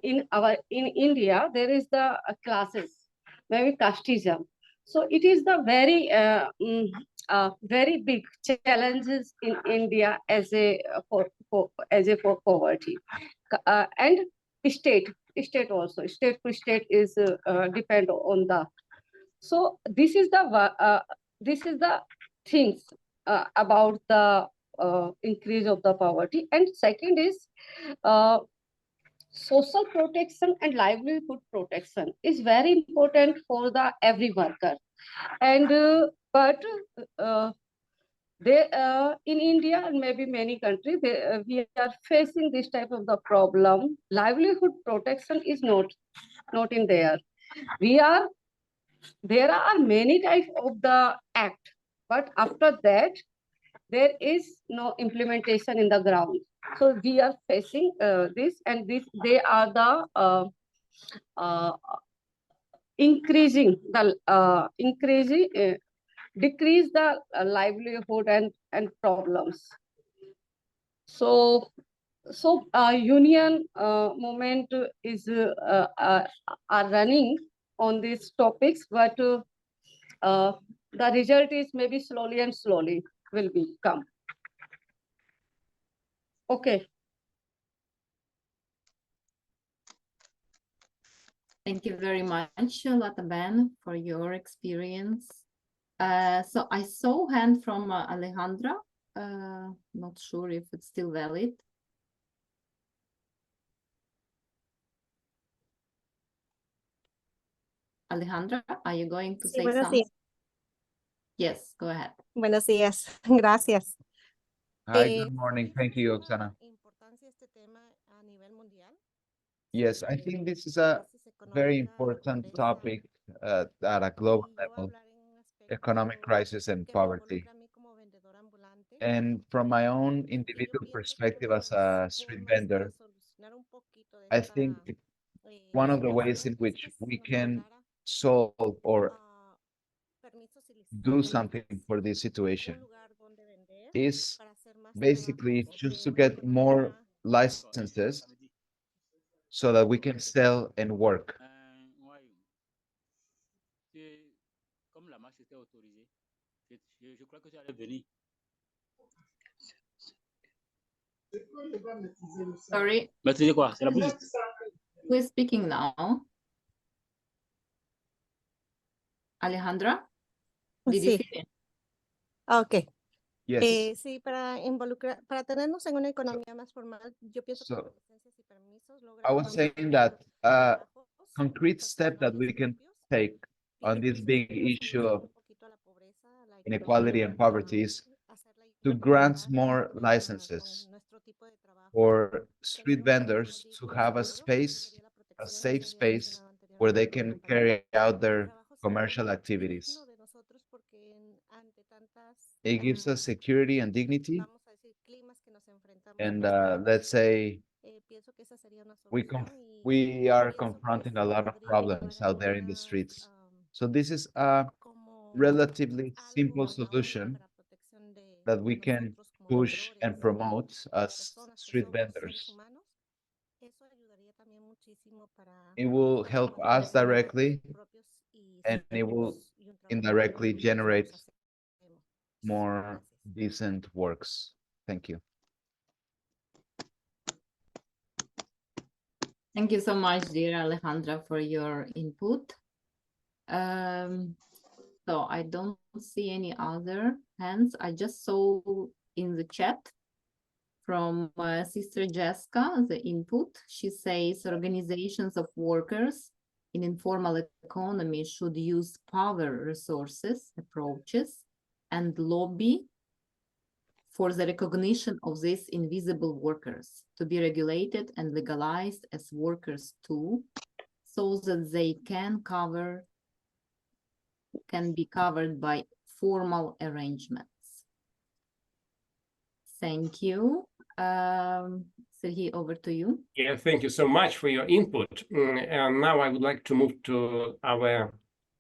India. There is the classes, maybe casteism. So it is the very big challenges in India as a for poverty, and state also state to state is depend on the. So this is the things about the increase of the poverty. And second is uh, social protection and livelihood protection is very important for the every worker. And but they in India and maybe many countries, we are facing this type of the problem. Livelihood protection is not in there. There are many types of the act, but after that there is no implementation in the ground. So we are facing this, and they are the uh, decrease the livelihood and problems. So union movement is are running on these topics, but the result is maybe slowly and slowly will come. Okay. Thank you very much, Lataban, for your experience. So I saw hand from Alejandra. Not sure if it's still valid. Alejandra, are you going to say something? Yes, go ahead. Buenos días, gracias. Hi, good morning. Thank you, Oksana. Yes, I think this is a very important topic at a global level, economic crisis and poverty. And from my own individual perspective as a street vendor, I think one of the ways in which we can solve or do something for this situation is basically just to get more licenses so that we can sell and work. Sorry. Who is speaking now? Alejandra? Did you Sí. finish? Ok. Yes. Sí, para tenernos en una economía más formal, yo pienso que So I was saying that a concrete step that we can take on this big issue of inequality and poverty is to grant more licenses for street vendors to have a space, a safe space where they can carry out their commercial activities. It gives us security and dignity. And let's say we are confronting a lot of problems out there in the streets. So this is a relatively simple solution that we can push and promote as street vendors. It will help us directly, and it will indirectly generate more decent works. Thank you. Thank you so much, dear Alejandra, for your input. So I don't see any other hands. I just saw in the chat from Sister Jessica the input. She says organizations of workers in informal economy should use power resources approaches and lobby for the recognition of these invisible workers to be regulated and legalized as workers too, so that they can cover can be covered by formal arrangements. Thank you. Sergey, over to you. Yeah, thank you so much for your input. And now I would like to move to our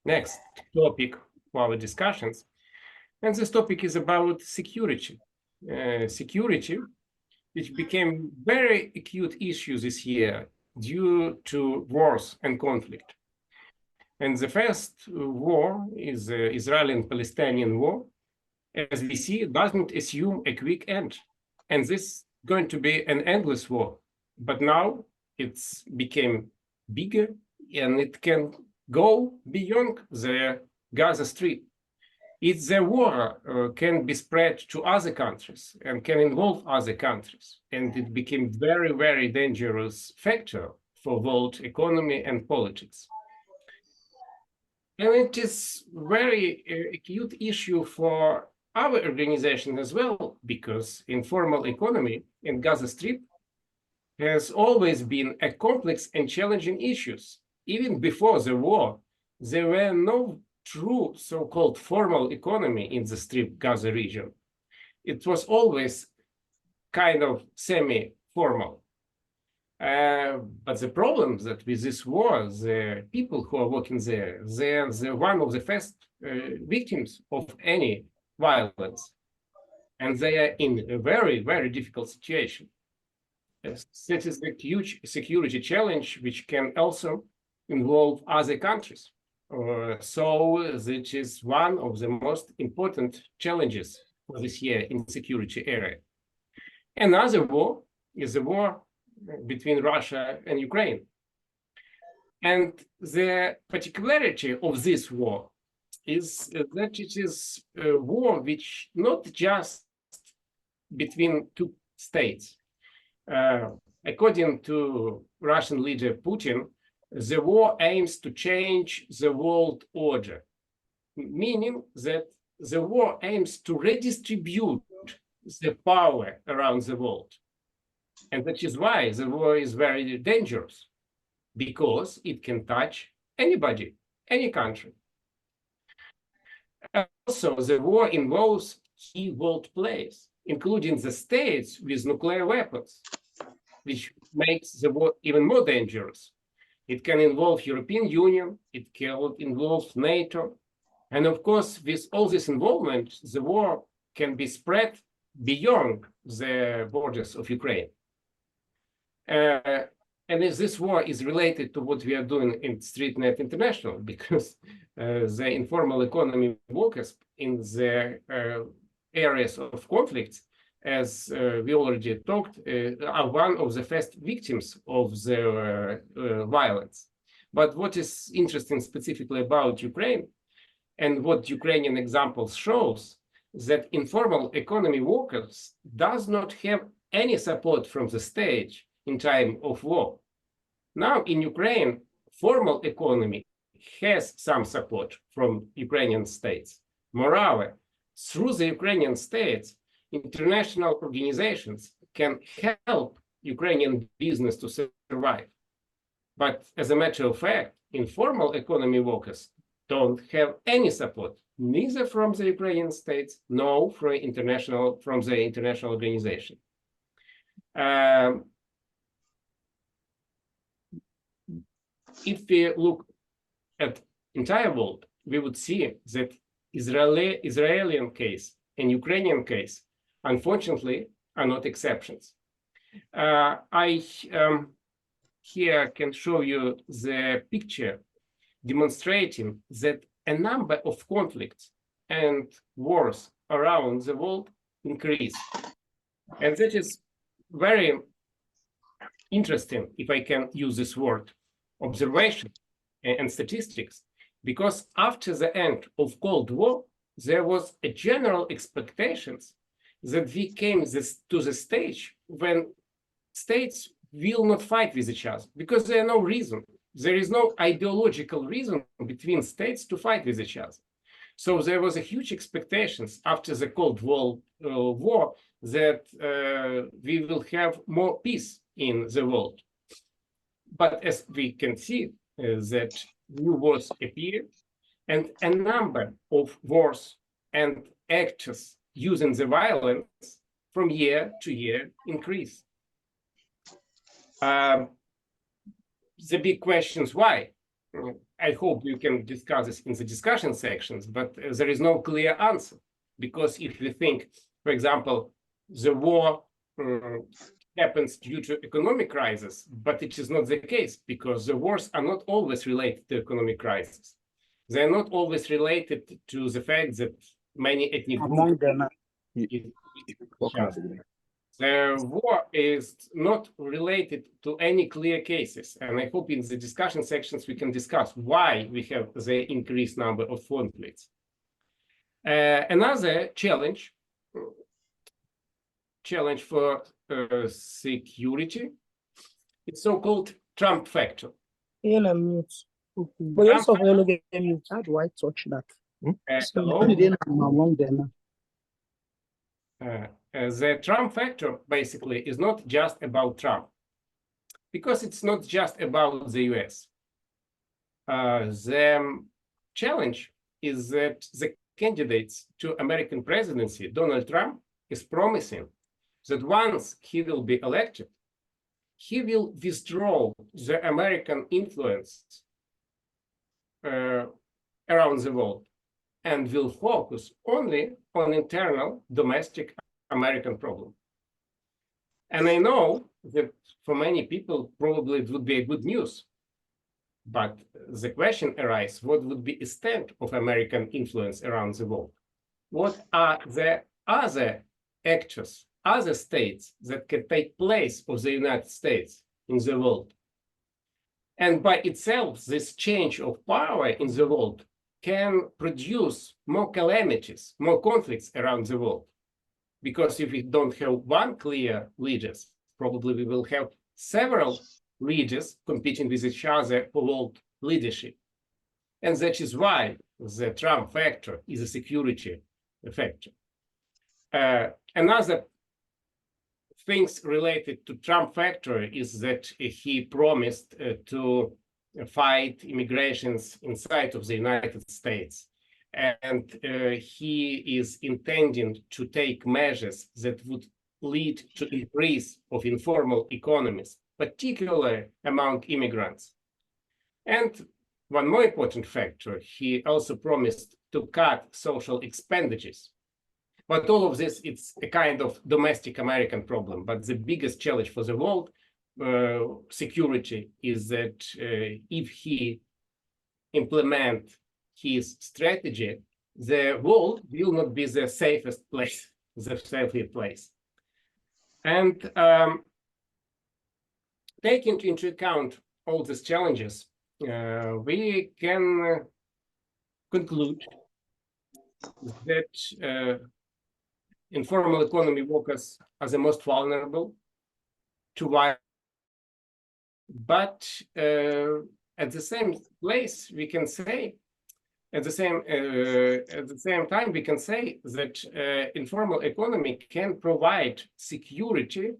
next topic for our discussions. And this topic is about security. Security, which became very acute issue this year due to wars and conflict. And the first war is the Israeli and Palestinian war, as we see, doesn't assume a quick end. And this is going to be an endless war. But now it's became bigger and it can go beyond the Gaza Strip. If the war can be spread to other countries and can involve other countries, and it became very, very dangerous factor for world economy and politics. And it is very acute issue for our organization as well, because informal economy in Gaza Strip has always been a complex and challenging issues. Even before the war, there were no true so-called formal economy in the Strip Gaza region. It was always kind of semi-formal. But the problem that with this war, the people who are working there, they're one of the first victims of any violence. And they are in a very, very difficult situation. That is a huge security challenge, which can also involve other countries. So that is one of the most important challenges for this year in security area. Another war is the war between Russia and Ukraine. And the particularity of this war is that it is a war which not just between two states. According to Russian leader Putin, the war aims to change the world order, meaning that the war aims to redistribute the power around the world. And that is why the war is very dangerous, because it can touch anybody, any country. Also, the war involves key world players, including the states with nuclear weapons, which makes the war even more dangerous. It can involve European Union, it can involve NATO. And of course, with all this involvement, the war can be spread beyond the borders of Ukraine. And this war is related to what we are doing in StreetNet International, because the informal economy workers in the areas of conflicts, as we already talked, are one of the first victims of the violence. But what is interesting specifically about Ukraine, and what Ukrainian examples shows, that informal economy workers does not have any support from the state in time of war. Now in Ukraine, formal economy has some support from Ukrainian states. Moreover, through the Ukrainian states, international organizations can help Ukrainian business to survive. But as a matter of fact, informal economy workers don't have any support, neither from the Ukrainian states, nor from the international organization. If we look at entire world, we would see that Israeli case and Ukrainian case, unfortunately, are not exceptions. I here can show you the picture demonstrating that a number of conflicts and wars around the world increase. And that is very interesting, if I can use this word, observation and statistics, because after the end of Cold War, there was a general expectations that we came to the stage when states will not fight with each other, because there is no reason. There is no ideological reason between states to fight with each other. So there was a huge expectations after the Cold War that we will have more peace in the world. But as we can see, that new wars appear, And a number of wars and actors using the violence from year to year increase. The big questions why? I hope you can discuss this in the discussion sections, but there is no clear answer. Because if we think, for example, the war happens due to economic crisis, but it is not the case, because the wars are not always related to economic crisis. They are not always related to the fact that many ethnic groups. The war is not related to any clear cases, and I hope in the discussion sections we can discuss why we have the increased number of conflicts. Another challenge for security, it's so-called Trump factor. In a mute. But you also have to mute. How do I touch that? The Trump factor basically is not just about Trump, because it's not just about the US. The challenge is that the candidates to American presidency, Donald Trump, is promising that once he will be elected, he will withdraw the American influence around the world and will focus only on internal domestic American problem. And I know that for many people, probably it would be a good news. But the question arises, what would be the extent of American influence around the world? What are the other actors, other states that can take place of the United States in the world? And by itself, this change of power in the world can produce more calamities, more conflicts around the world. Because if we don't have one clear leaders, probably we will have several leaders competing with each other for world leadership. And that is why the Trump factor is a security factor. Another things related to Trump factor is that he promised to fight immigrations inside of the United States. And he is intending to take measures that would lead to increase of informal economies, particularly among immigrants. And one more important factor, he also promised to cut social expenditures. But all of this, it's a kind of domestic American problem. But the biggest challenge for the world security is that if he implement his strategy, the world will not be the safest place, the safest place. And taking into account all these challenges, we can conclude that informal economy workers are the most vulnerable to violence. But at the same place, we can say, at the same time, we can say that informal economy can provide security,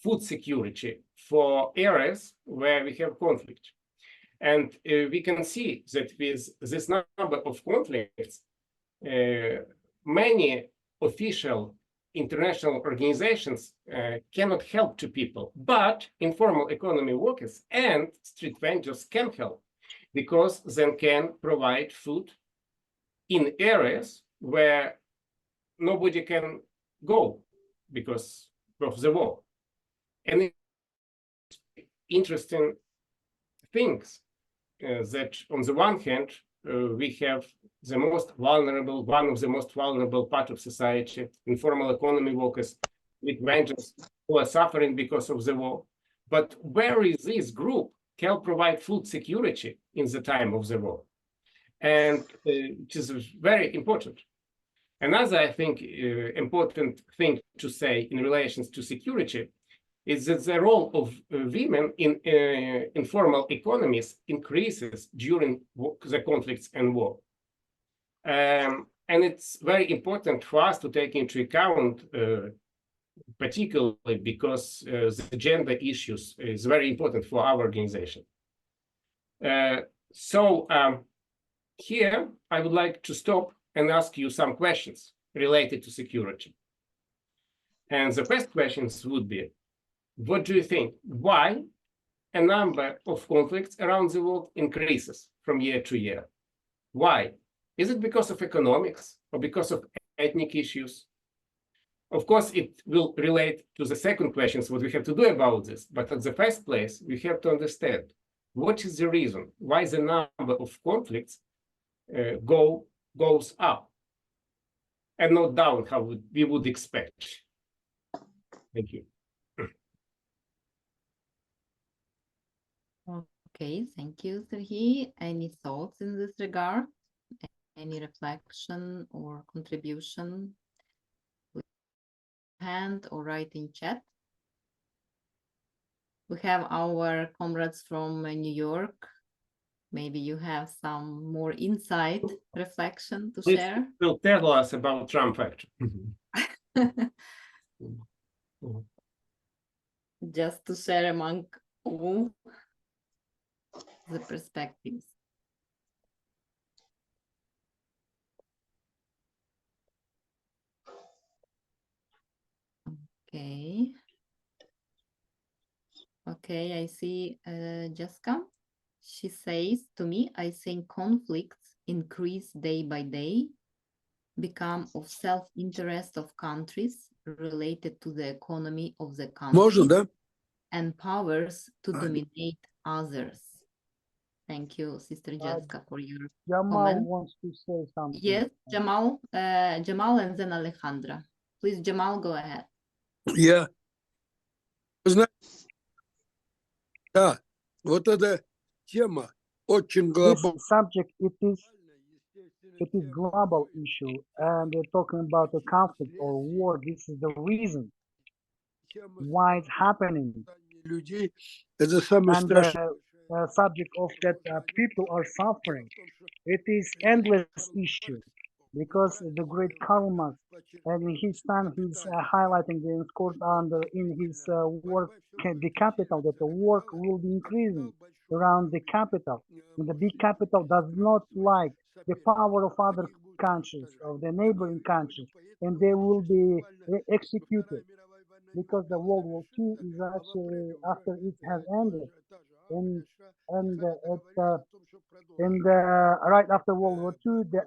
food security for areas where we have conflict. And we can see that with this number of conflicts, many official international organizations cannot help to people, but informal economy workers and street vendors can help, because they can provide food in areas where nobody can go because of the war. And interesting things that on the one hand, we have the most vulnerable, one of the most vulnerable part of society, informal economy workers, with vendors who are suffering because of the war. But where is this group can provide food security in the time of the war? And it is very important. Another, I think, important thing to say in relation to security is that the role of women in informal economies increases during the conflicts and war. And it's very important for us to take into account, particularly because the gender issues is very important for our organization. So Here, I would like to stop and ask you some questions related to security. And the first questions would be, what do you think? Why a number of conflicts around the world increases from year to year? Why? Is it because of economics or because of ethnic issues? Of course, it will relate to the second questions, what we have to do about this. But at the first place, we have to understand what is the reason why the number of conflicts goes up and not down, how we would expect. Thank you. Okay, thank you, Sergey. Any thoughts in this regard? Any reflection or contribution? Hand or write in chat. We have our comrades from New York. Maybe you have some more insight, reflection to Please share. will tell us about Trump factor. Just to share among all the perspectives. Okay. Okay, I see Jessica. She says to me, I think conflicts increase day by day, become of self-interest of countries related to the economy of the country and powers to dominate others. Thank you, Sister Jessica, for your Jamal comment. wants to say something. Yes, Jamal, Jamal and then Alejandra. Please, Jamal, go ahead. Yeah. Да, вот эта тема очень This глобальная. subject, it is global issue, and we're talking about a conflict or war. This is the reason why it's happening. Людей это самое And страшное. the subject of that people are suffering. It is endless issue because the great Karl Marx, and in his time, he's highlighting the course under in his work, the capital, that the work will be increasing around the capital. And the big capital does not like the power of other countries, of the neighboring countries, and they will be executed because the World War II is actually after it has ended, and right after World War II, the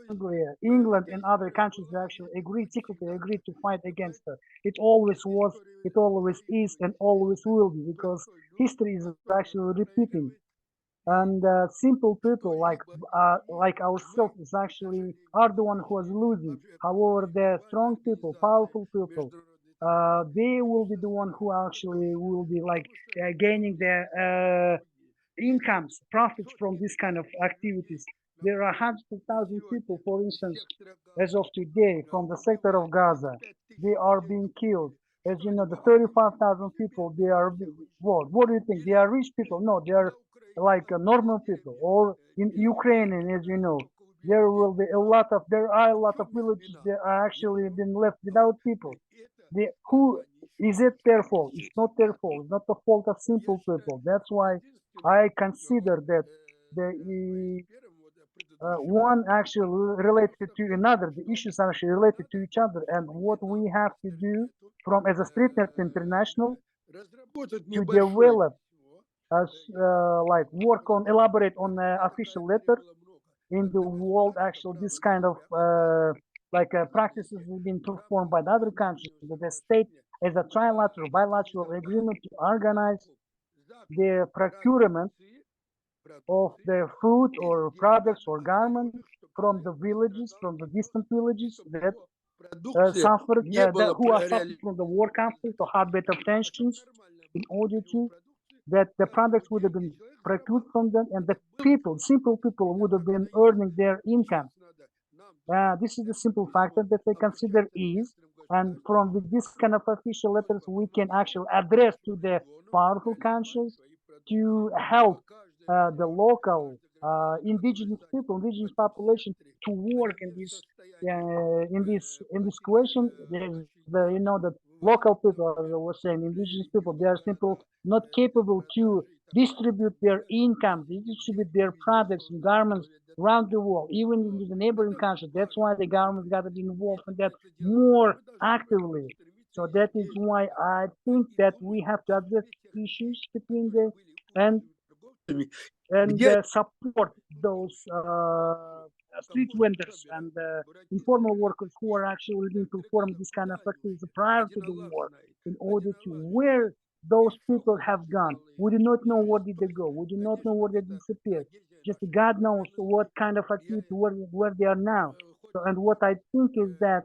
Anglia, England, and other countries actually secretly agreed to fight against her. It always was, it always is, and always will be, because history is actually repeating. And simple people like ourselves is actually are the one who is losing. However, the strong people, powerful people, they will be the one who actually will be like gaining their incomes, profits from this kind of activities. There are hundreds of thousands of people, for instance, as of today, from the sector of Gaza. They are being killed. As you know, the 35,000 people, they are, what do you think? They are rich people? No, they are like normal people. Or in Ukraine, as you know, there are a lot of villages that are actually been left without people. Who is it their fault? It's not their fault. It's not the fault of simple people. That's why I consider that the one actually related to another. The issues are actually related to each other, and what we have to do from as a StreetNet International to develop like work on elaborate on official letter in the world. Actually, this kind of practices have been performed by the other countries. That the state as a trilateral, bilateral agreement to organize the procurement of the food or products or garments from the villages, from the distant villages that suffered, who are suffering from the war conflict or hotbed of tensions, in order to that the products would have been procured from them, and the people, simple people, would have been earning their income. This is the simple factor that they consider is, and from this kind of official letters, we can actually address to the powerful countries to help the local indigenous people, indigenous population to work in this question. There's the local people, as I was saying, indigenous people, they are simply not capable to distribute their income, distribute their products and garments around the world, even in the neighboring countries. That's why the government's got to be involved in that more actively. So that is why I think that we have to address issues between the and support those street vendors and informal workers who are actually willing to perform this kind of activities prior to the war in order to where those people have gone. We do not know where did they go. We do not know where they disappeared. Just God knows what kind of activity, where they are now. So, and what I think is that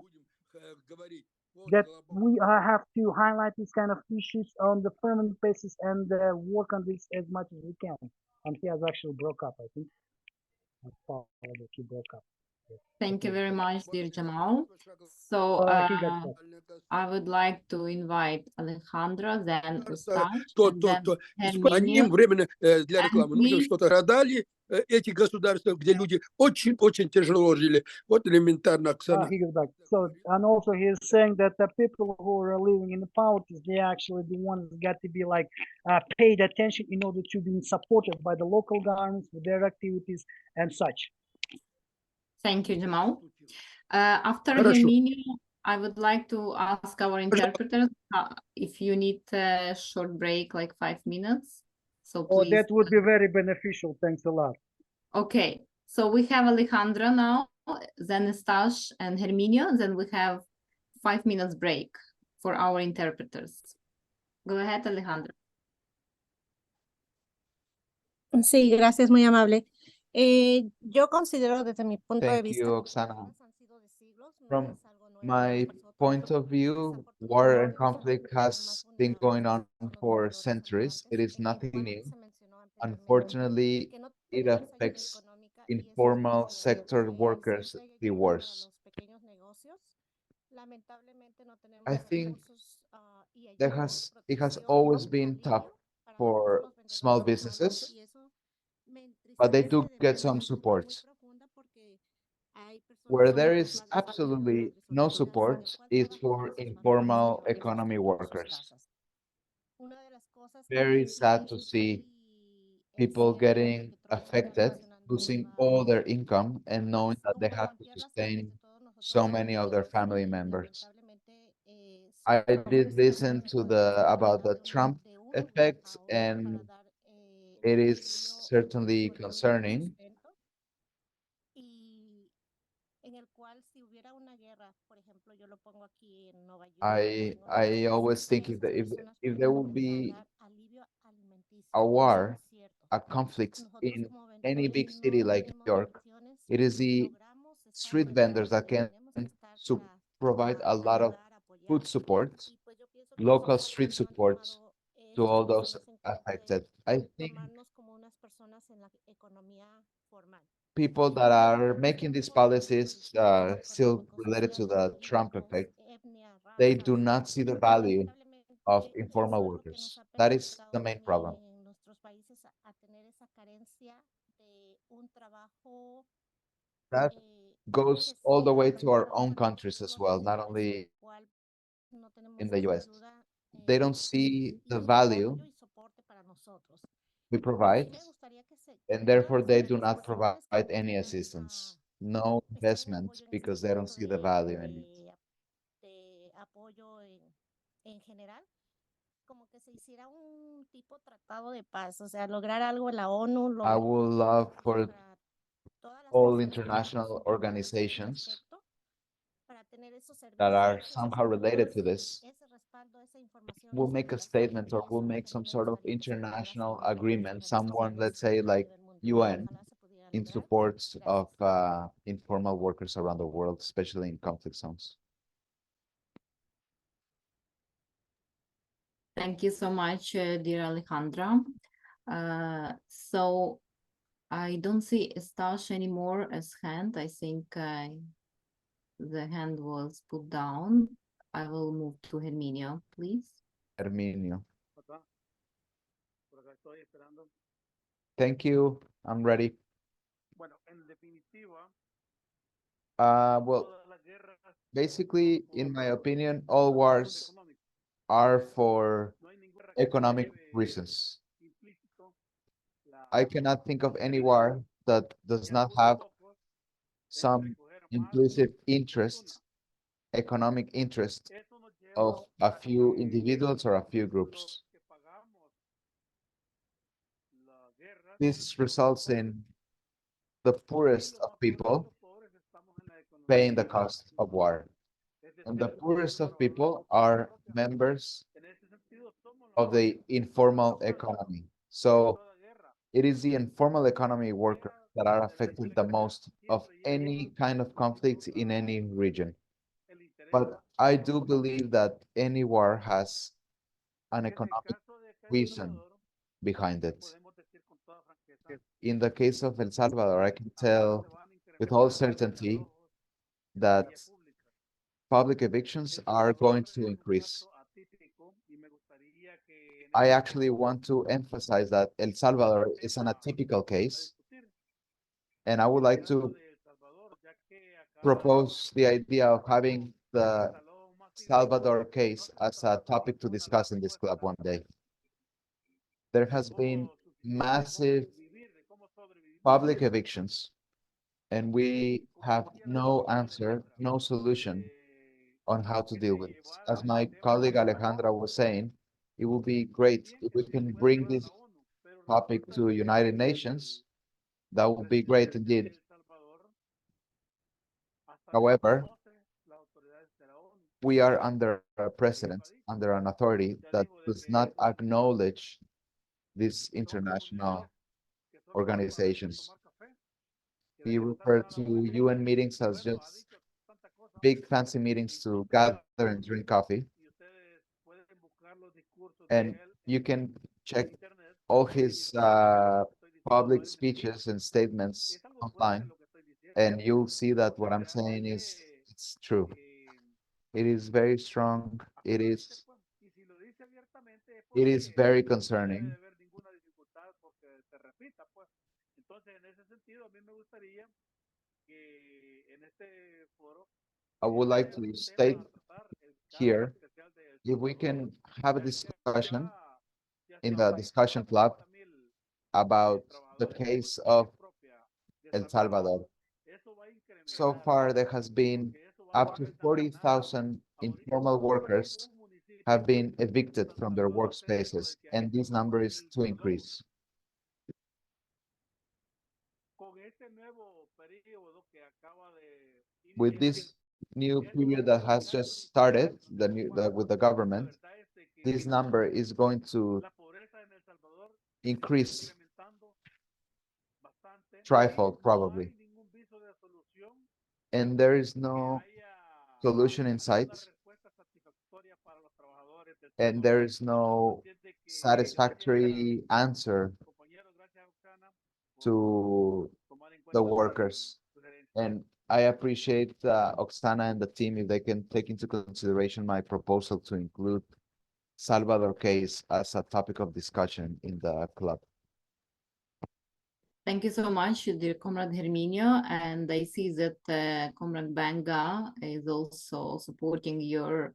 we have to highlight these kind of issues on the permanent basis and work on this as much as we can. And he has actually broke up, I think. I thought that he broke up. Thank you very much, dear Jamal. So I would like to invite Alejandro, then Ustaz, and then Они им временно для рекламы нужно что-то продали, эти государства, где люди очень-очень тяжело жили. Вот элементарно, Оксана. He goes back. So, and also he is saying that the people who are living in the poverty, they actually the ones that got to be like paid attention in order to be supported by the local governments with their activities and such. Thank you, Jamal. After Herminio, I would like to ask our interpreters if you need a short break, like 5 minutes. So please. Oh, that would be very beneficial. Thanks a lot. Okay, so we have Alejandro now, then Stash and Herminio, then we have 5 minutes break for our interpreters. Go ahead, Alejandro. Sí, gracias, muy amable. Yo considero desde mi punto de Thank vista, you, Oksana. From my point of view, war and conflict has been going on for centuries. It is nothing new. Unfortunately, it affects informal sector workers the worst. I think it has always been tough for small businesses, but they do get some support. Where there is absolutely no support is for informal economy workers. Very sad to see people getting affected, losing all their income and knowing that they have to sustain so many of their family members. I did listen to about the Trump effect, and it is certainly concerning. I always think if there would be a war, a conflict in any big city like New York, it is the street vendors that can provide a lot of food support, local street support to all those affected. I think people that are making these policies still related to the Trump effect, they do not see the value of informal workers. That is the main problem. That goes all the way to our own countries as well, not only in the US. They don't see the value we provide, and therefore they do not provide any assistance, no investment, because they don't see the value in it. I would love for all international organizations that are somehow related to this will make a statement or will make some sort of international agreement, someone, let's say like UN, in support of informal workers around the world, especially in conflict zones. Thank you so much, dear Alejandra. So I don't see Stash anymore as hand. I think the hand was put down. I will move to Herminio, please. Herminio. Thank you. I'm ready. Well, basically, in my opinion, all wars are for economic reasons. I cannot think of any war that does not have some implicit interest, economic interest of a few individuals or a few groups. This results in the poorest of people paying the cost of war. And the poorest of people are members of the informal economy. So it is the informal economy workers that are affected the most of any kind of conflict in any region. But I do believe that any war has an economic reason behind it. In the case of El Salvador, I can tell with all certainty that public evictions are going to increase. I actually want to emphasize that El Salvador is an atypical case, and I would like to propose the idea of having the Salvador case as a topic to discuss in this club one day. There has been massive public evictions, and we have no answer, no solution on how to deal with it. As my colleague Alejandra was saying, it would be great if we can bring this topic to United Nations. That would be great indeed. However, we are under a precedent, under an authority that does not acknowledge these international organizations. We refer to UN meetings as just big fancy meetings to gather and drink coffee. And you can check all his public speeches and statements online, and you'll see that what I'm saying is it's true. It is very strong. It is very concerning. I would like to state here, if we can have a discussion in the discussion club about the case of El Salvador. So far, there has been up to 40,000 informal workers have been evicted from their workspaces, and this number is to increase. With this new period that has just started, with the government, this number is going to increase trifold probably. And there is no solution in sight. And there is no satisfactory answer to the workers. And I appreciate Oksana and the team if they can take into consideration my proposal to include Salvador case as a topic of discussion in the club. Thank you so much, dear Comrade Herminio. And I see that Comrade Banga is also supporting your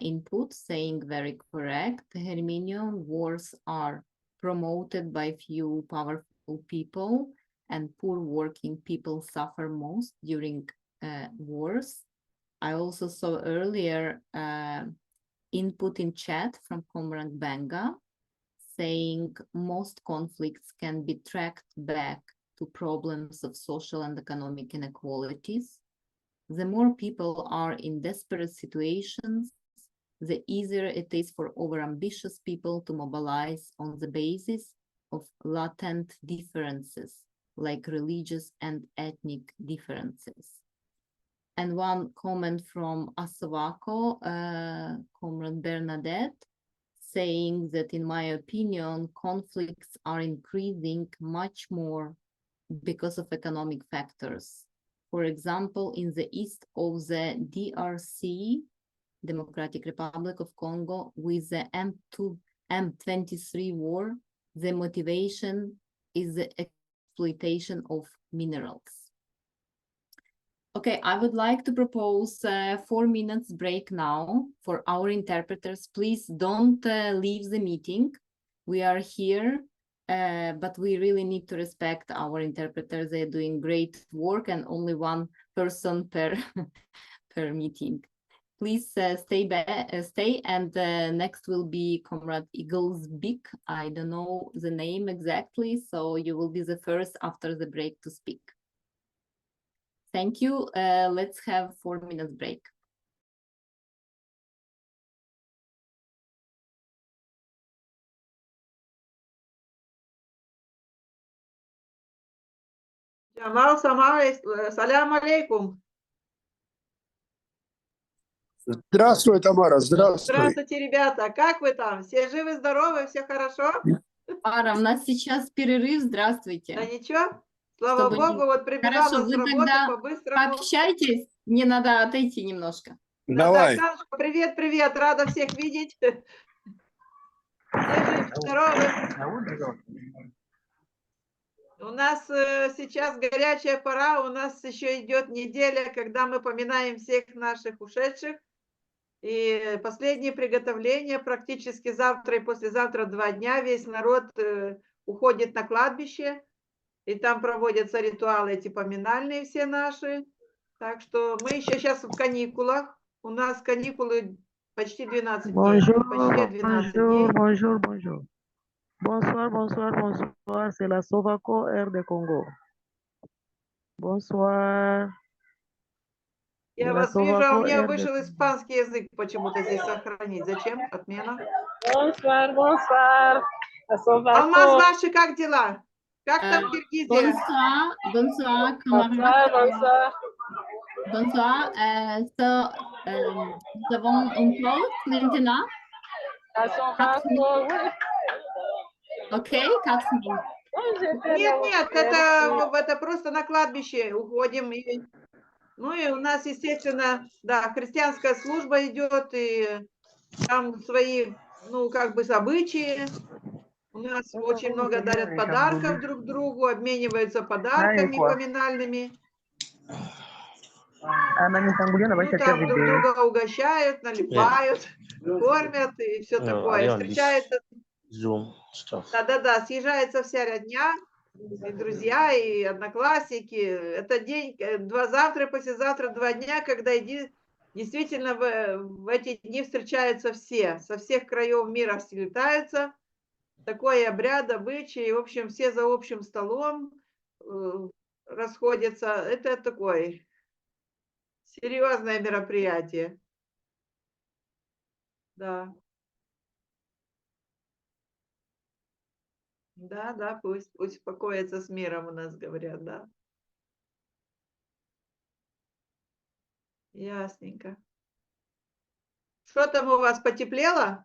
input, saying very correct. Herminio, wars are promoted by few powerful people, and poor working people suffer most during wars. I also saw earlier input in chat from Comrade Banga, saying most conflicts can be tracked back to problems of social and economic inequalities. The more people are in desperate situations, the easier it is for overambitious people to mobilize on the basis of latent differences, like religious and ethnic differences. And one comment from Asavako, Comrade Bernadette, saying that, in my opinion, conflicts are increasing much more because of economic factors. For example, in the east of the DRC, Democratic Republic of Congo, with the M23 war, the motivation is the exploitation of minerals. Okay, I would like to propose 4 minutes break now for our interpreters. Please don't leave the meeting. We are here but we really need to respect our interpreters. They're doing great work, and only one person per per meeting. Please stay, and next will be Comrade Eaglesbeak. I don't know the name exactly, so you will be the first after the break to speak. Thank you. Let's have 4 minutes break. Джамал Самаев, салям алейкум. Здравствуй, Тамара, здравствуй. Здравствуйте, ребята. Как вы там? Все живы, здоровы, все хорошо? Ара, у нас сейчас перерыв. Здравствуйте. Да ничего. Слава Богу, вот прибежала Хорошо, с вы работы тогда по-быстрому. пообщайтесь. Мне надо отойти немножко. Давай. Оксанушка, привет, привет. Рада всех видеть. Все живы, здоровы. У нас сейчас горячая пора, у нас еще идет неделя, когда мы поминаем всех наших ушедших. И последние приготовления практически завтра и послезавтра 2 дня. Весь народ уходит на кладбище, и там проводятся ритуалы эти поминальные все наши. Так что мы еще сейчас в каникулах. У нас каникулы почти 12 дней. Почти 12 дней. Bonjour. Bonsoir. C'est la Sovaco Air de Congo. Bonsoir. Я вас вижу, а у меня вышел испанский язык почему-то здесь сохранить. Зачем? Отмена. Bonsoir. Алмаз, ваши как дела? Как там Киргизия? Bonsoir, Bonsoir. So, nous avons une pause maintenant. Окей, 4 минут. Нет, это просто на кладбище уходим. Ну и у нас, естественно, да, христианская служба идет, и там свои, ну, как бы обычаи. У нас очень много дарят подарков друг другу, обмениваются подарками поминальными. Ну, там друг друга угощают, налипают, кормят и все такое. Встречается. Да, съезжается вся родня, и друзья, и одноклассники. Это день, завтра и послезавтра 2 дня, когда действительно в эти дни встречаются все, со всех краев мира слетаются. Такой обряд, обычай, в общем, все за общим столом расходятся. Это такое серьезное мероприятие. Да. Да, пусть покоятся с миром, у нас говорят, да. Ясненько. Что там у вас, потеплело?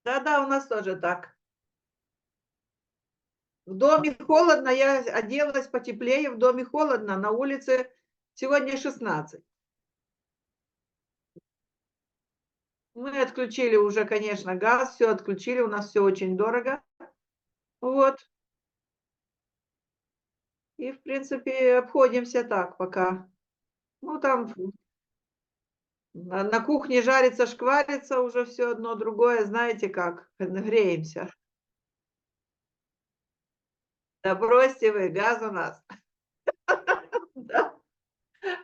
Да, у нас тоже так. В доме холодно, я оделась потеплее, в доме холодно, на улице сегодня 16. Мы отключили уже, конечно, газ, все отключили, у нас все очень дорого. Вот. И, в принципе, обходимся так пока. Ну, там на кухне жарится, шкварится, уже все одно другое, знаете как, греемся. Да бросьте вы, газ у нас.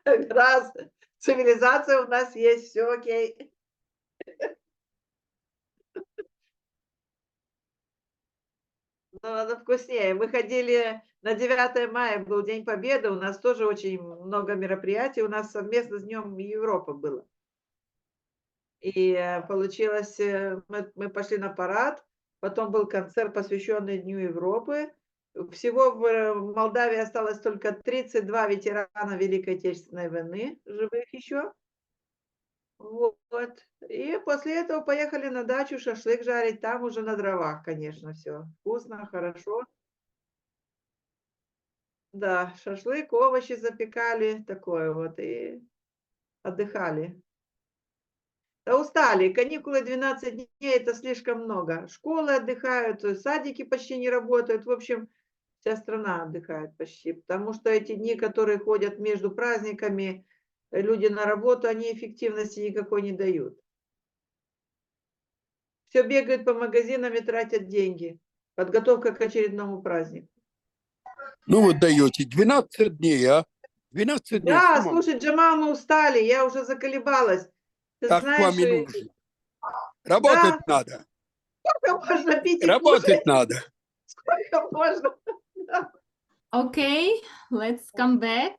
Газ, цивилизация у нас есть, все окей. Но надо вкуснее. Мы ходили на 9 мая, был День Победы, у нас тоже очень много мероприятий, у нас совместно с Днем Европы было. И получилось, мы пошли на парад, потом был концерт, посвященный Дню Европы. Всего в Молдавии осталось только 32 ветерана Великой Отечественной войны, живых еще. Вот. И после этого поехали на дачу шашлык жарить, там уже на дровах, конечно, все вкусно, хорошо. Да, шашлык, овощи запекали, такое вот, и отдыхали. Да устали, каникулы 12 дней, это слишком много. Школы отдыхают, садики почти не работают. В общем, Вся страна отдыхает почти, потому что эти дни, которые ходят между праздниками, люди на работу, они эффективности никакой не дают. Все бегают по магазинам и тратят деньги. Подготовка к очередному празднику. Ну вот даете 12 дней, а? 12 дней. Да, с ума. слушай, Джамал, мы устали, я уже заколебалась. Ты Так знаешь, вам и нужно. Работать надо. сколько можно пить и Работать кушать? надо. Сколько можно? Okay, let's come back.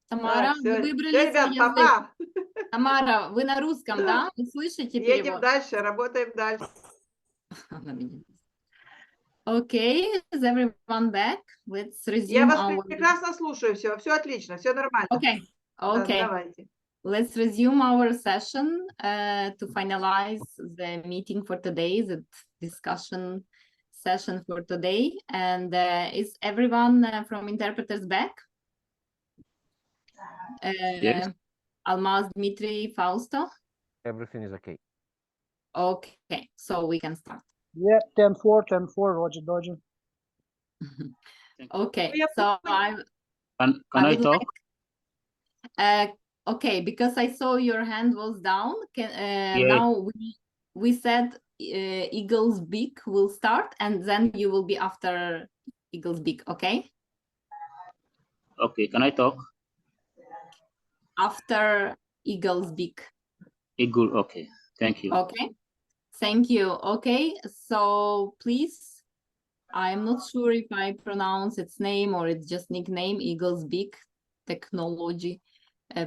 Тамара, Так, вы все, выбрали свой ребят, язык. папа. Тамара, вы на русском, да? Вы слышите Едем перевод? дальше, работаем дальше. Okay, is everyone back? Let's Я resume вас our... прекрасно слушаю, все отлично, все нормально. Okay, Да, okay. давайте. Let's resume our session to finalize the meeting for today, the discussion session for today. And is everyone from interpreters back? Yes. Almaz, Dmitry, Fausto? Everything is okay. Okay, so we can start. Yeah, 10-4, 10-4, Roger, Dodger. Okay, so Can I would talk? okay, because I saw your hand was down. Yes. Now we said Eagle's Beak will start, and then you will be after Eagle's Beak. Okay. Okay, can I talk? After Eagle's Beak. Eagle, okay. Thank you. Okay. Thank you. Okay, so please, I'm not sure if I pronounce its name or it's just nickname, Eagle's Beak Technology.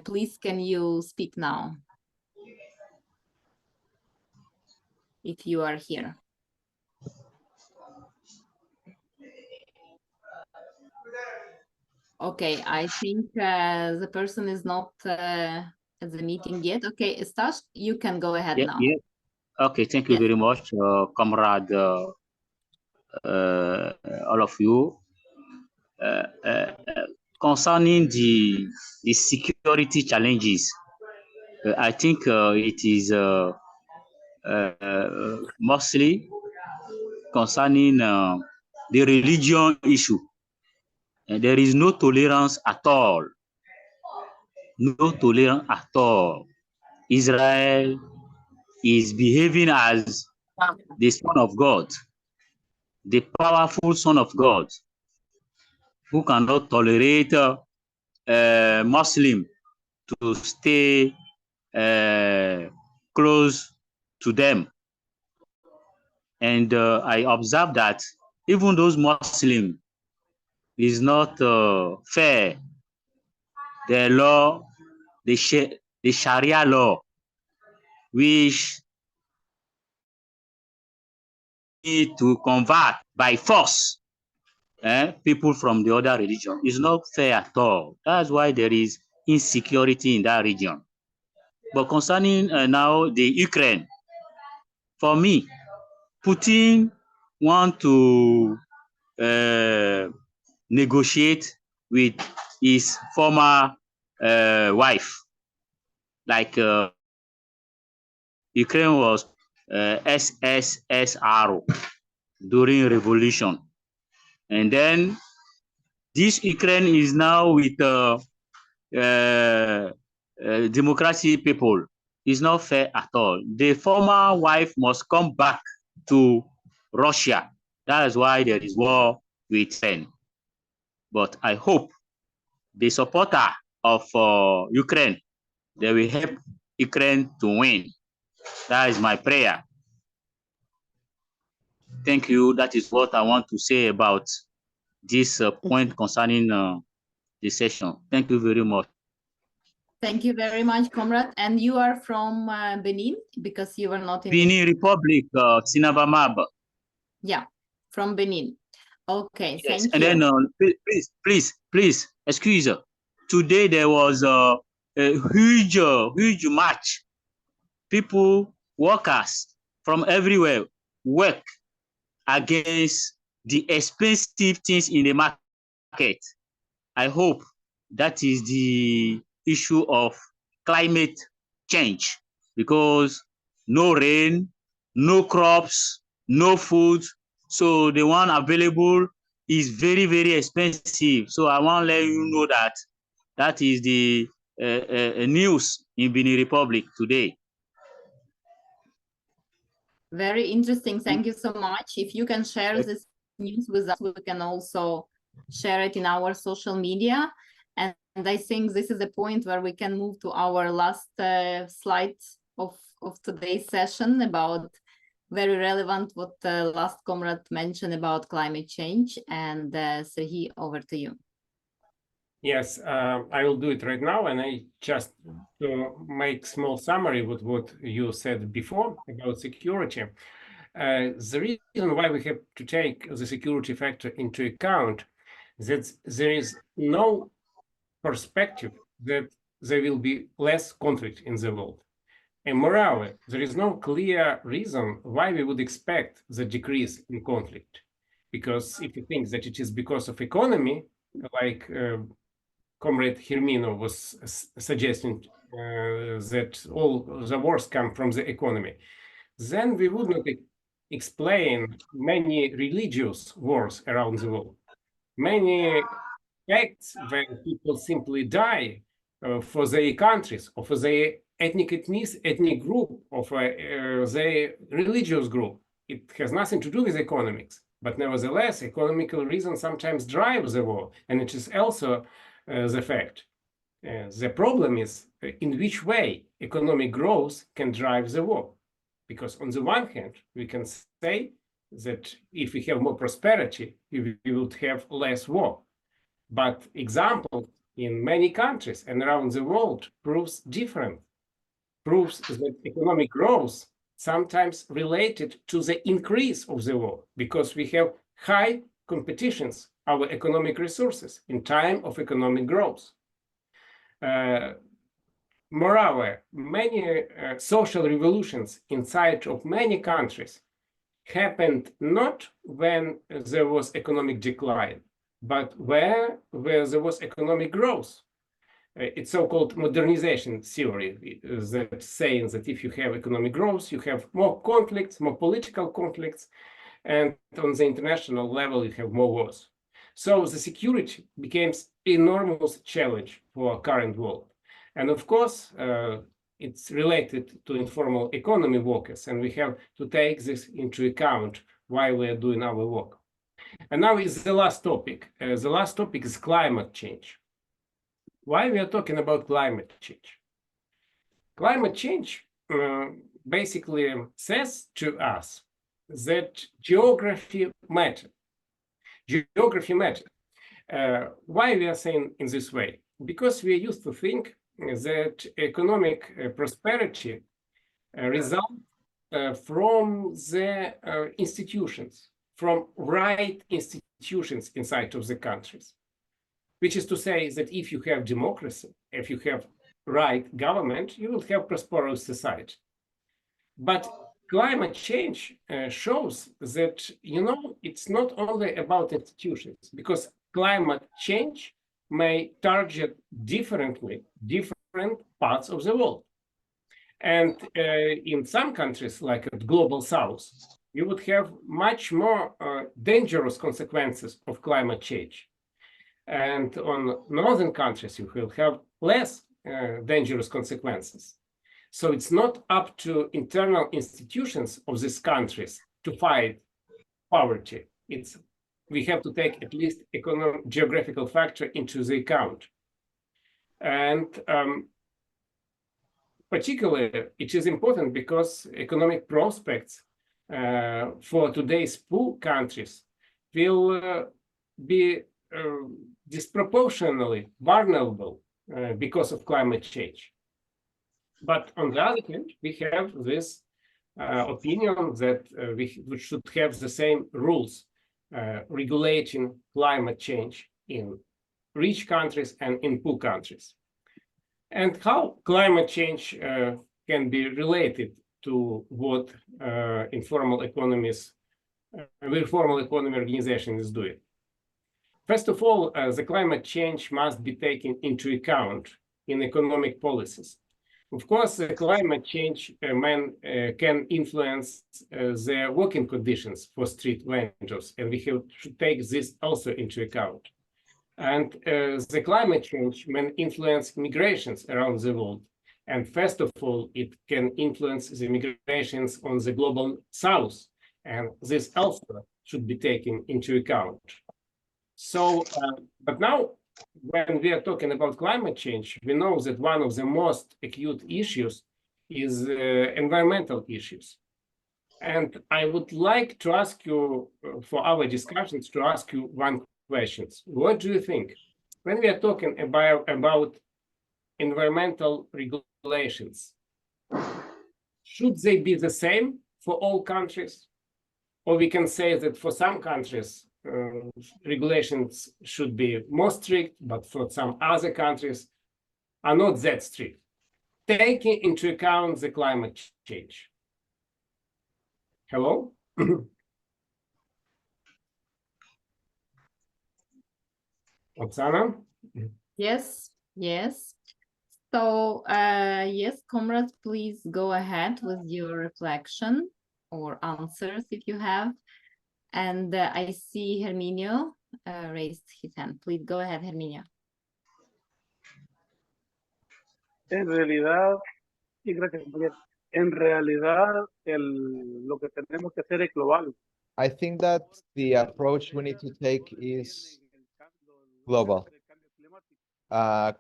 Please, can you speak now? If you are here. Okay, I think the person is not at the meeting yet. Okay, Stash, you can go ahead now. Yeah. Okay, thank you very much, comrade, all of you. Concerning the security challenges, I think it is mostly concerning the religion issue. And there is no tolerance at all. No tolerance at all. Israel is behaving as the Son of God, the powerful Son of God, who cannot tolerate Muslim to stay close to them. And I observe that even those Muslims is not fair. The law, the Sharia law, which need to convert by force people from the other religion, is not fair at all. That's why there is insecurity in that region. But concerning now the Ukraine, for me, Putin want to negotiate with his former wife, like Ukraine was SSSR during revolution, and then this Ukraine is now with democracy people. It's not fair at all. The former wife must come back to Russia. That is why there is war with Ukraine. But I hope the supporter of Ukraine, they will help Ukraine to win. That is my prayer. Thank you. That is what I want to say about this point concerning the session. Thank you very much. Thank you very much, comrade. And you are from Benin, because you were not in Benin Republic, Sinabamab. Yeah, from Benin. Okay, Yes. thank And you. then please, excuse. Today there was a huge march. People, workers from everywhere work against the expensive things in the market. I hope that is the issue of climate change, because no rain, no crops, no food. So the one available is very, very expensive. So I want to let you know that that is the news in Benin Republic today. Very interesting. Thank you so much. If you can share this news with us, we can also share it in our social media. And I think this is the point where we can move to our last slide of today's session about very relevant what the last comrade mentioned about climate change. And Serhiy, over to you. Yes, I will do it right now, and I just make small summary with what you said before about security. The reason why we have to take the security factor into account is that there is no perspective that there will be less conflict in the world. And moreover, there is no clear reason why we would expect the decrease in conflict. Because if you think that it is because of economy, like Comrade Hermino was suggesting that all the wars come from the economy, then we would not explain many religious wars around the world. Many acts when people simply die for their countries or for their ethnic group or for their religious group. It has nothing to do with economics. But nevertheless, economical reasons sometimes drive the war, and it is also the fact. The problem is in which way economic growth can drive the war. Because on the one hand, we can say that if we have more prosperity, we would have less war. But example in many countries and around the world proves different. Proves that economic growth sometimes related to the increase of the war, because we have high competitions our economic resources in time of economic growth. Moreover, many social revolutions inside of many countries happened not when there was economic decline, but where there was economic growth. It's so-called modernization theory, that saying that if you have economic growth, you have more conflicts, more political conflicts, and on the international level, you have more wars. So the security becomes enormous challenge for current world. And of course, it's related to informal economy workers, and we have to take this into account while we are doing our work. And now is the last topic. The last topic is climate change. Why we are talking about climate change? Climate change basically says to us that geography matters. Geography matters. Why we are saying in this way? Because we used to think that economic prosperity results from the institutions, from right institutions inside of the countries. Which is to say that if you have democracy, if you have right government, you will have prosperous society. But climate change shows that, it's not only about institutions, because climate change may target differently different parts of the world. And in some countries, like the Global South, you would have much more dangerous consequences of climate change. And on northern countries, you will have less dangerous consequences. So it's not up to internal institutions of these countries to fight poverty. We have to take at least geographical factor into the account. And particularly, it is important because economic prospects for today's poor countries will be disproportionately vulnerable because of climate change. But on the other hand, we have this opinion that we should have the same rules regulating climate change in rich countries and in poor countries. And how climate change can be related to what informal economy organization is doing. First of all, the climate change must be taken into account in economic policies. Of course, climate change can influence the working conditions for street vendors, and we should take this also into account. And the climate change may influence migrations around the world. And first of all, it can influence the migrations on the global south. And this also should be taken into account. So, but now, when we are talking about climate change, we know that one of the most acute issues is environmental issues. And I would like to ask you, for our discussions, to ask you one question. What do you think? When we are talking about environmental regulations, should they be the same for all countries? Or we can say that for some countries, regulations should be more strict, but for some other countries are not that strict, taking into account the climate change. Hello? Oksana? Yes, yes. So, yes, comrades, please go ahead with your reflection or answers if you have. And I see Herminio raised his hand. Please go ahead, Herminio. En realidad, y gracias, compañero. En realidad, lo que tenemos que hacer es global. I think that the approach we need to take is global. The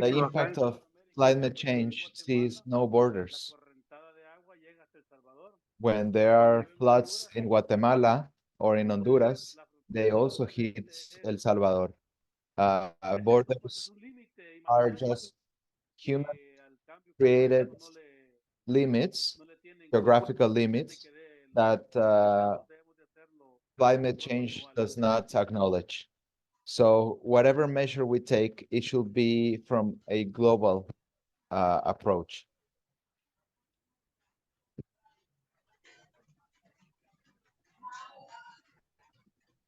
impact of climate change sees no borders. When there are floods in Guatemala or in Honduras, they also hit El Salvador. Borders are just human-created limits, geographical limits, that climate change does not acknowledge. So whatever measure we take, it should be from a global approach.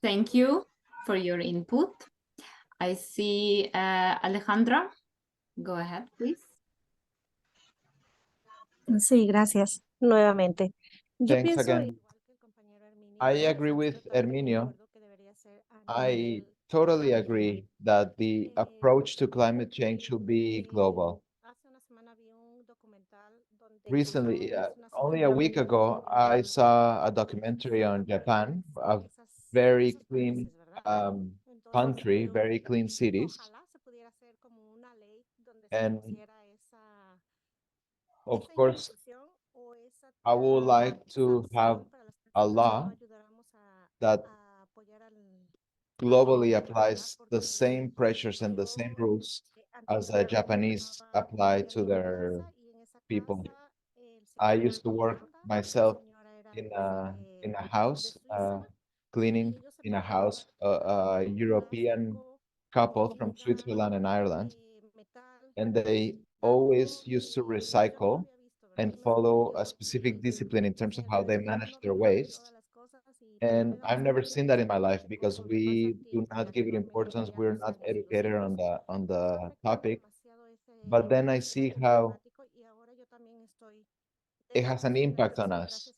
Thank you for your input. I see Alejandra. Go ahead, please. Sí, gracias nuevamente. Yo Thanks pienso again. I agree with Herminio. I totally agree that the approach to climate change should be global. Recently, only a week ago, I saw a documentary on Japan, a very clean country, very clean cities. And of course, I would like to have a law that globally applies the same pressures and the same rules as the Japanese apply to their people. I used to work myself in a house, cleaning in a house, a European couple from Switzerland and Ireland, and they always used to recycle and follow a specific discipline in terms of how they manage their waste. And I've never seen that in my life because we do not give it importance. We're not educated on the topic. But then I see how it has an impact on us.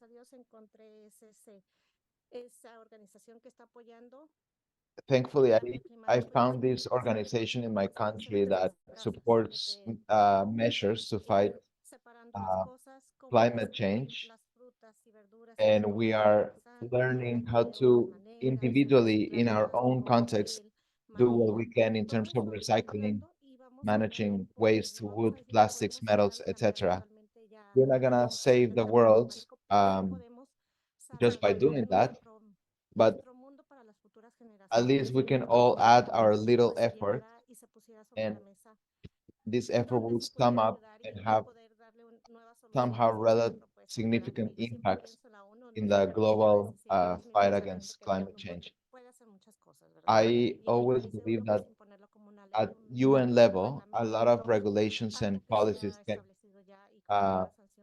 Thankfully, I found this organization in my country that supports measures to fight climate change. And we are learning how to individually, in our own context, do what we can in terms of recycling, managing waste, wood, plastics, metals, etc. We're not gonna save the world just by doing that, but at least we can all add our little effort, and this effort will sum up and have somehow relative significant impact in the global fight against climate change. I always believe that at UN level, a lot of regulations and policies can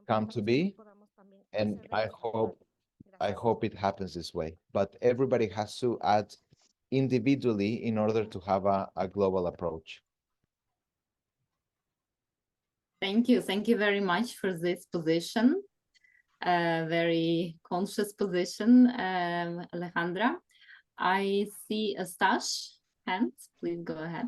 come to be, and I hope it happens this way. But everybody has to add individually in order to have a global approach. Thank you. Thank you very much for this position. Very conscious position, Alejandra. I see a Stash hand. Please go ahead.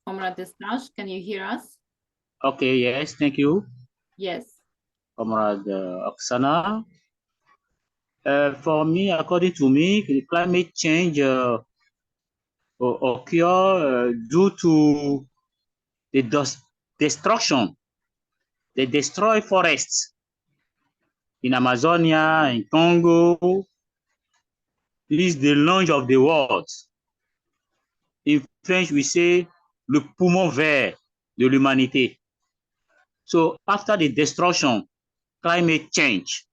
Comrade Stash, can you hear us? Okay, yes, thank you. Yes. Comrade Oksana. For me, according to me, the climate change occur due to the destruction. They destroy forests in Amazonia, in Congo. This is the lungs of the world. In French, we say le poumon vert de l'humanité. So after the destruction, climate change,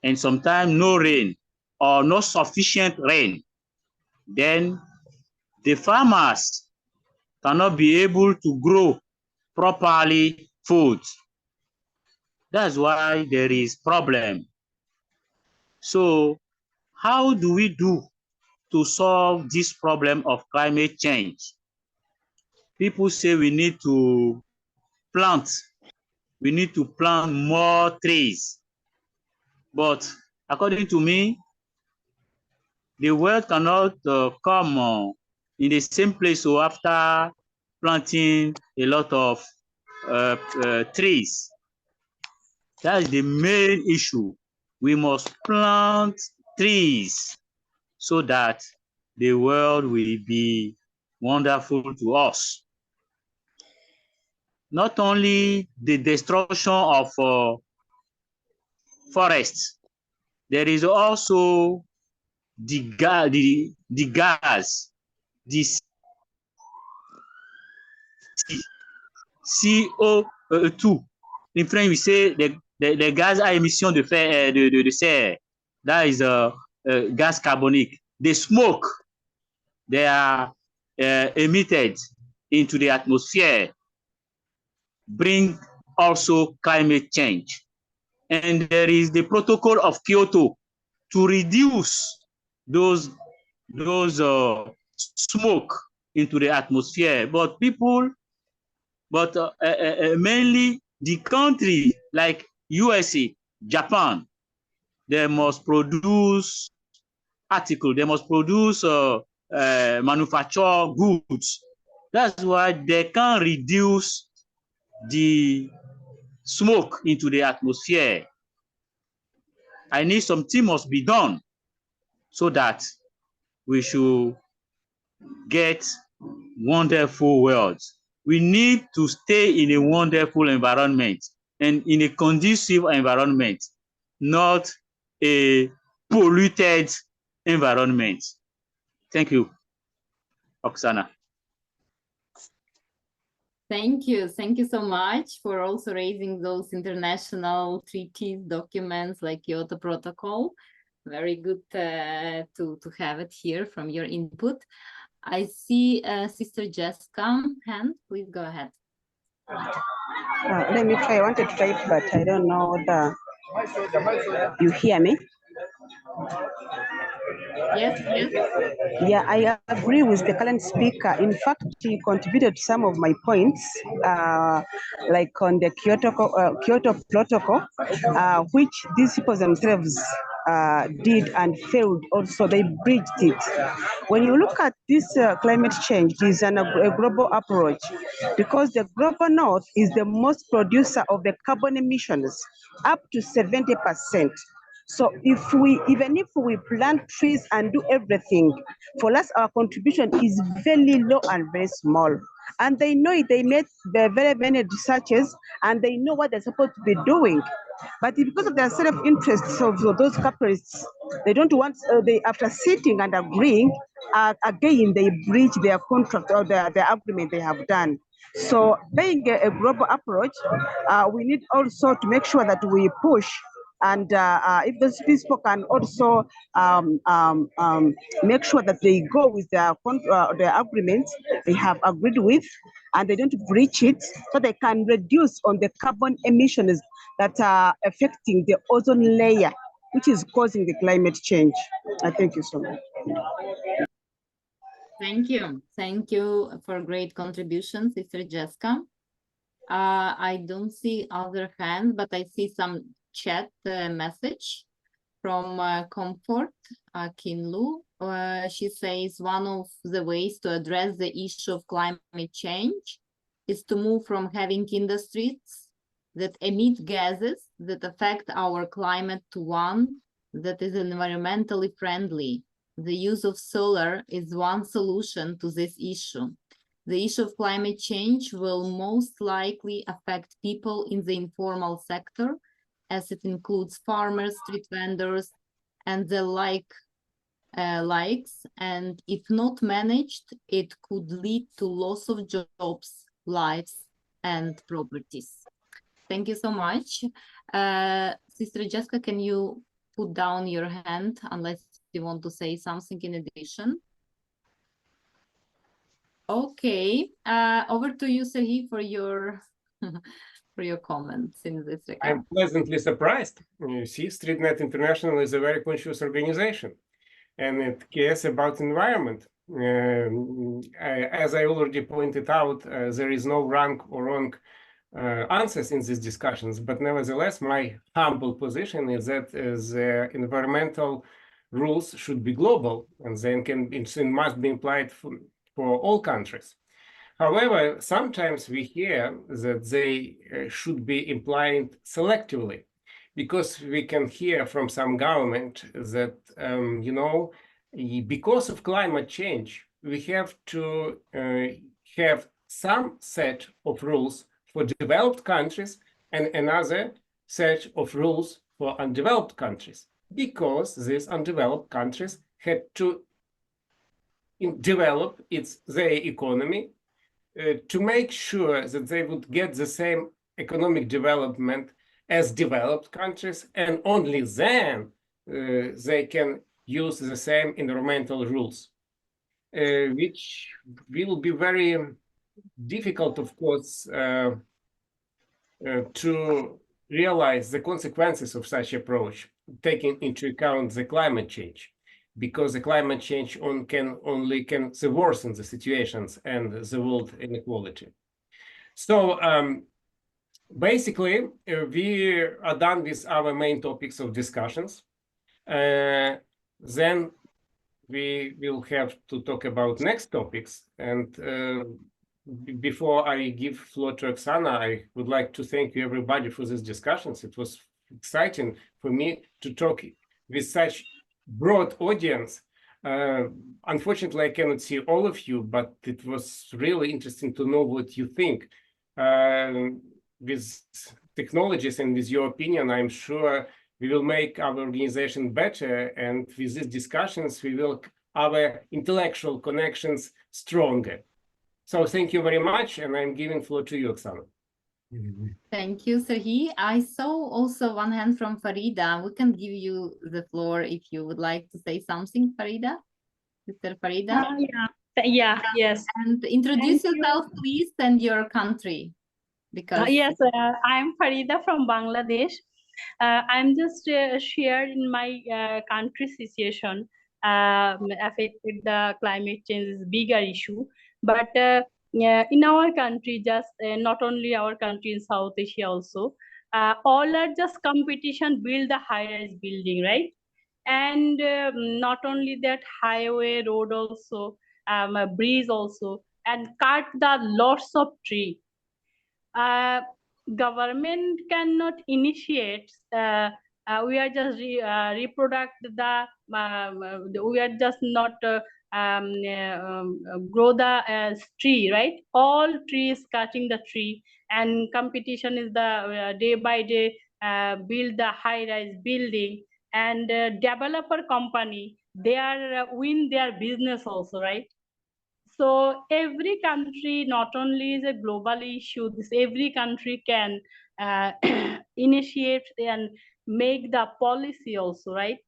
and sometimes no rain or no sufficient rain, then the farmers cannot be able to grow properly food. That's why there is problem. So how do we do to solve this problem of climate change? People say we need to plant. We need to plant more trees. But according to me, the world cannot come in the same place. So after planting a lot of trees, that is the main issue. We must plant trees so that the world will be wonderful to us. Not only the destruction of forests, there is also the gas, the CO2. In French, we say the gaz à émission de serre. That is gas carbonic. The smoke, they are emitted into the atmosphere, bring also climate change. And there is the protocol of Kyoto to reduce those smoke into the atmosphere. But mainly the country like USA, Japan, they must produce article, they must produce manufacture goods. That's why they can reduce the smoke into the atmosphere. I need something must be done so that we should get wonderful world. We need to stay in a wonderful environment and in a conducive environment, not a polluted environment. Thank you, Oksana. Thank you. Thank you so much for also raising those international treaties, documents like Kyoto Protocol. Very good to have it here from your input. I see Sister Jessica hand. Please go ahead. Let me try. I wanted to type, but I don't know whether you hear me. Yes, yes. Yeah, I agree with the current speaker. In fact, he contributed some of my points, like on the Kyoto Protocol, which these people themselves did and failed. Also, they breached it. When you look at this climate change, it is a global approach, because the global north is the most producer of the carbon emissions, up to 70%. So even if we plant trees and do everything, for us, our contribution is very low and very small. And they know it. They made very many researches, and they know what they're supposed to be doing. But because of their self-interests of those capitalists, they don't want, after sitting and agreeing, again, they breach their contract or their agreement they have done. So being a global approach, we need also to make sure that we push, and if those people can also make sure that they go with their agreements they have agreed with, and they don't breach it, so they can reduce on the carbon emissions that are affecting the ozone layer, which is causing the climate change. Thank you so much. Thank you. Thank you for great contributions, Sister Jessica. I don't see other hands, but I see some chat message from Comfort Kinlu. She says one of the ways to address the issue of climate change is to move from having industries that emit gases that affect our climate to one that is environmentally friendly. The use of solar is one solution to this issue. The issue of climate change will most likely affect people in the informal sector, as it includes farmers, street vendors, and the likes. And if not managed, it could lead to loss of jobs, lives, and properties. Thank you so much. Sister Jessica, can you put down your hand unless you want to say something in addition? Okay, over to you, Serhi, for your comments in this regard. I'm pleasantly surprised. You see, StreetNet International is a very conscious organization, and it cares about environment. As I already pointed out, there is no wrong or wrong answers in these discussions, but nevertheless, my humble position is that the environmental rules should be global, and then it must be applied for all countries. However, sometimes we hear that they should be applied selectively, because we can hear from some government that, you know, because of climate change, we have to have some set of rules for developed countries and another set of rules for undeveloped countries, because these undeveloped countries had to develop their economy to make sure that they would get the same economic development as developed countries, and only then they can use the same environmental rules, which will be very difficult, of course, to realize the consequences of such approach, taking into account the climate change, because the climate change can worsen the situations and the world inequality. So basically, we are done with our main topics of discussions. Then we will have to talk about next topics. And before I give floor to Oksana, I would like to thank you everybody for these discussions. It was exciting for me to talk with such broad audience. Unfortunately, I cannot see all of you, but it was really interesting to know what you think. With technologies and with your opinion, I'm sure we will make our organization better, and with these discussions, we will our intellectual connections stronger. So thank you very much, and I'm giving floor to you, Oksana. Thank you, Serhi. I saw also one hand from Farida. We can give you the floor if you would like to say something, Farida. Sister Farida. Yes. And introduce yourself, please, and your country. Because yes, I'm Farida from Bangladesh. I'm just shared in my country situation affected the climate change is bigger issue, but in our country, just not only our country, in South Asia also, all are just competition build the high-rise building, right? And not only that, highway, road also, a bridge also, and cut the lots of tree. Government cannot initiate. We are just reproduct the. We are just not grow the tree, right? All trees cutting the tree, and competition is the day by day build the high-rise building, and developer company, they are win their business also, right? So every country, not only is a global issue, this every country can initiate and make the policy also, right?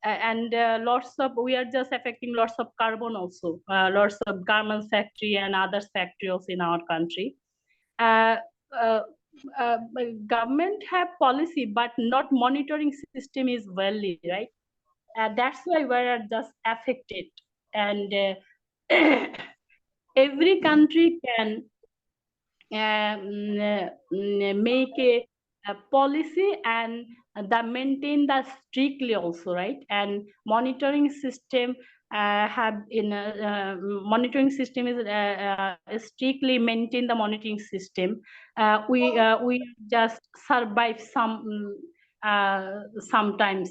And lots of, we are just affecting lots of carbon also, lots of garments factory and other factories in our country. government have policy, but not monitoring system is valid, right? That's why we are just affected. And every country can make a policy and maintain that strictly also, right? And monitoring system monitoring system is strictly maintain the monitoring system. We just survive sometimes.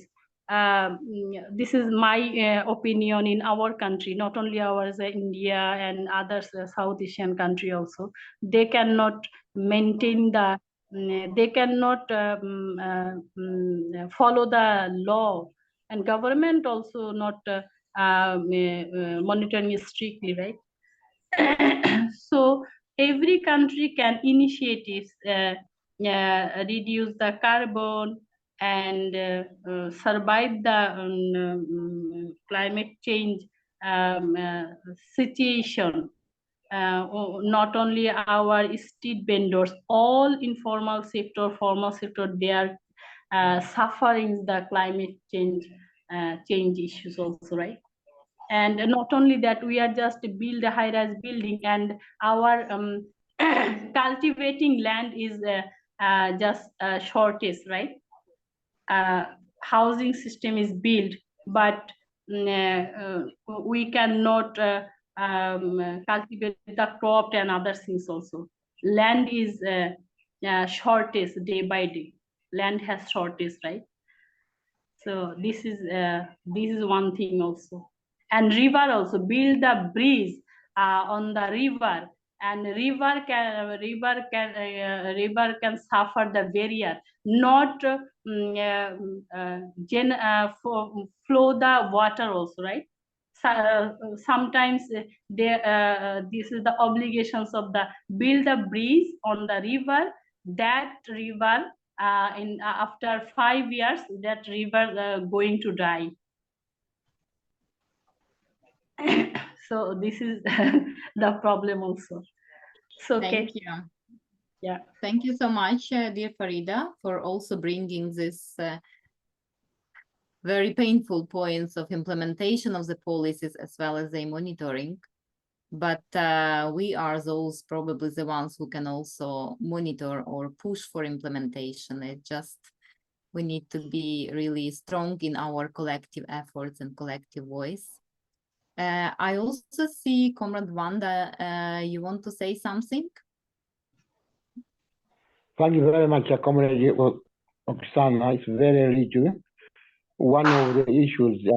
This is my opinion in our country, not only ours, India and others, South Asian country also. They cannot maintain the, they cannot follow the law, and government also not monitoring strictly, right? So every country can initiatives reduce the carbon and survive the climate change situation. Not only our street vendors, all informal sector, formal sector, they are suffering the climate change issues also, right? And not only that, we are just build a high-rise building, and our cultivating land is just shortage, right? Housing system is built, but we cannot cultivate the crop and other things also. Land is shortage day by day. Land has shortage, right? So this is one thing also. And river also, build the bridge on the river, and river can suffer the barrier, not flow the water also, right? So, sometimes this is the obligations of the build a bridge on the river. That river after 5 years, that river going to die. So this is the problem also. So okay. Thank you. Yeah. Thank you so much, dear Farida, for also bringing this very painful points of implementation of the policies as well as the monitoring. But we are those probably the ones who can also monitor or push for implementation. It just, we need to be really strong in our collective efforts and collective voice. I also see Comrade Wanda, you want to say something? Thank you very much, Comrade Oksana. It's very rich. One of the issues I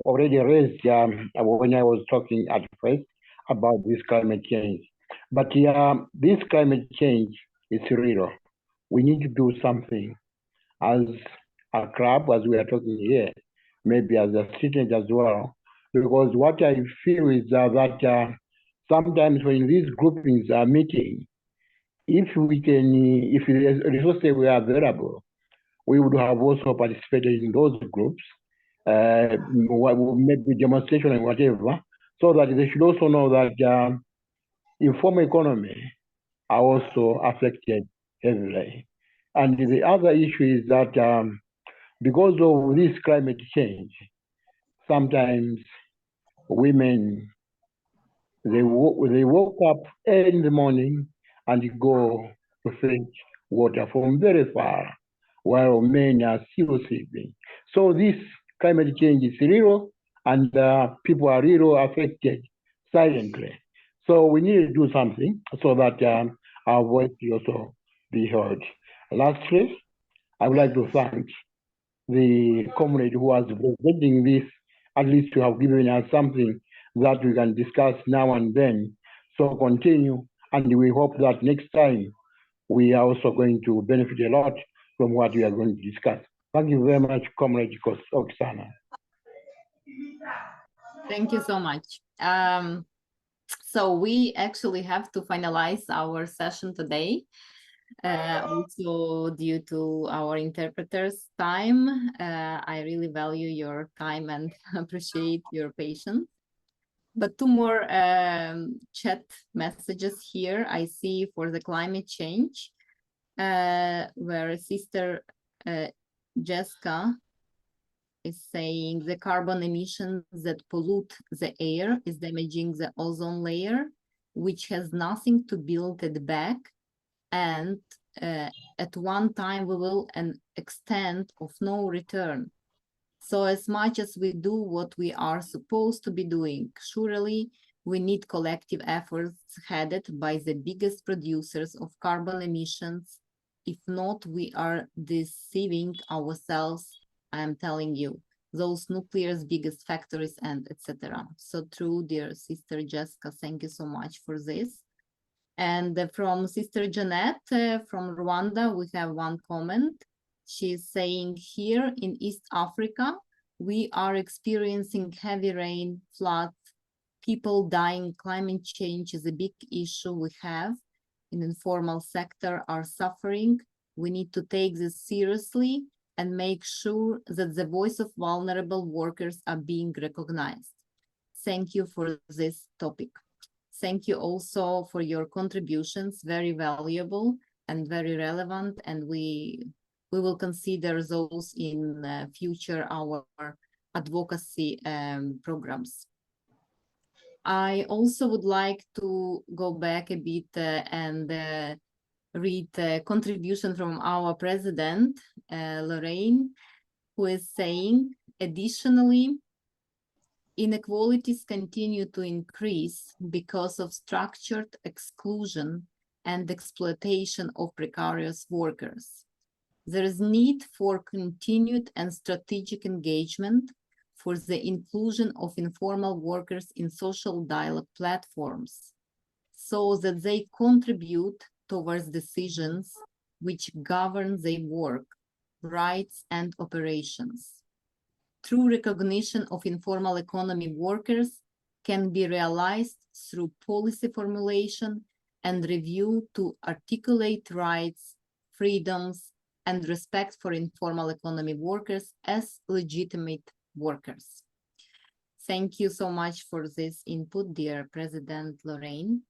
already raised when I was talking at first about this climate change. But this climate change is real. We need to do something as a club, as we are talking here, maybe as a StreetNet as well. Because what I feel is that sometimes when these groupings are meeting, if the resources were available, we would have also participated in those groups, maybe demonstration and whatever, so that they should also know that informal economy are also affected heavily. And the other issue is that because of this climate change, sometimes women, they woke up early in the morning and go to fetch water from very far, while men are still sleeping. So this climate change is real, and people are really affected silently. So we need to do something so that our voice will also be heard. Lastly, I would like to thank the comrade who was presenting this, at least to have given us something that we can discuss now and then. So continue, and we hope that next time we are also going to benefit a lot from what we are going to discuss. Thank you very much, Comrade Oksana. Thank you so much. So we actually have to finalize our session today. Also due to our interpreters' time, I really value your time and appreciate your patience. But two more chat messages here I see for the climate change. where Sister Jessica is saying the carbon emissions that pollute the air is damaging the ozone layer, which has nothing to build it back. And at one time we will an extent of no return. So as much as we do what we are supposed to be doing, surely we need collective efforts headed by the biggest producers of carbon emissions. If not, we are deceiving ourselves, I am telling you, those nuclear's biggest factories and etc. So true, dear Sister Jessica, thank you so much for this. And from Sister Jeanette from Rwanda, we have one comment. She's saying here in East Africa, we are experiencing heavy rain, floods, people dying. Climate change is a big issue we have. In informal sector are suffering. We need to take this seriously and make sure that the voice of vulnerable workers are being recognized. Thank you for this topic. Thank you also for your contributions, very valuable and very relevant, and we will consider those in future our advocacy programs. I also would like to go back a bit and read a contribution from our president, Lorraine, who is saying, additionally, inequalities continue to increase because of structured exclusion and exploitation of precarious workers. There is need for continued and strategic engagement for the inclusion of informal workers in social dialogue platforms so that they contribute towards decisions which govern their work, rights, and operations. True recognition of informal economy workers can be realized through policy formulation and review to articulate rights, freedoms, and respect for informal economy workers as legitimate workers. Thank you so much for this input, dear President Lorraine.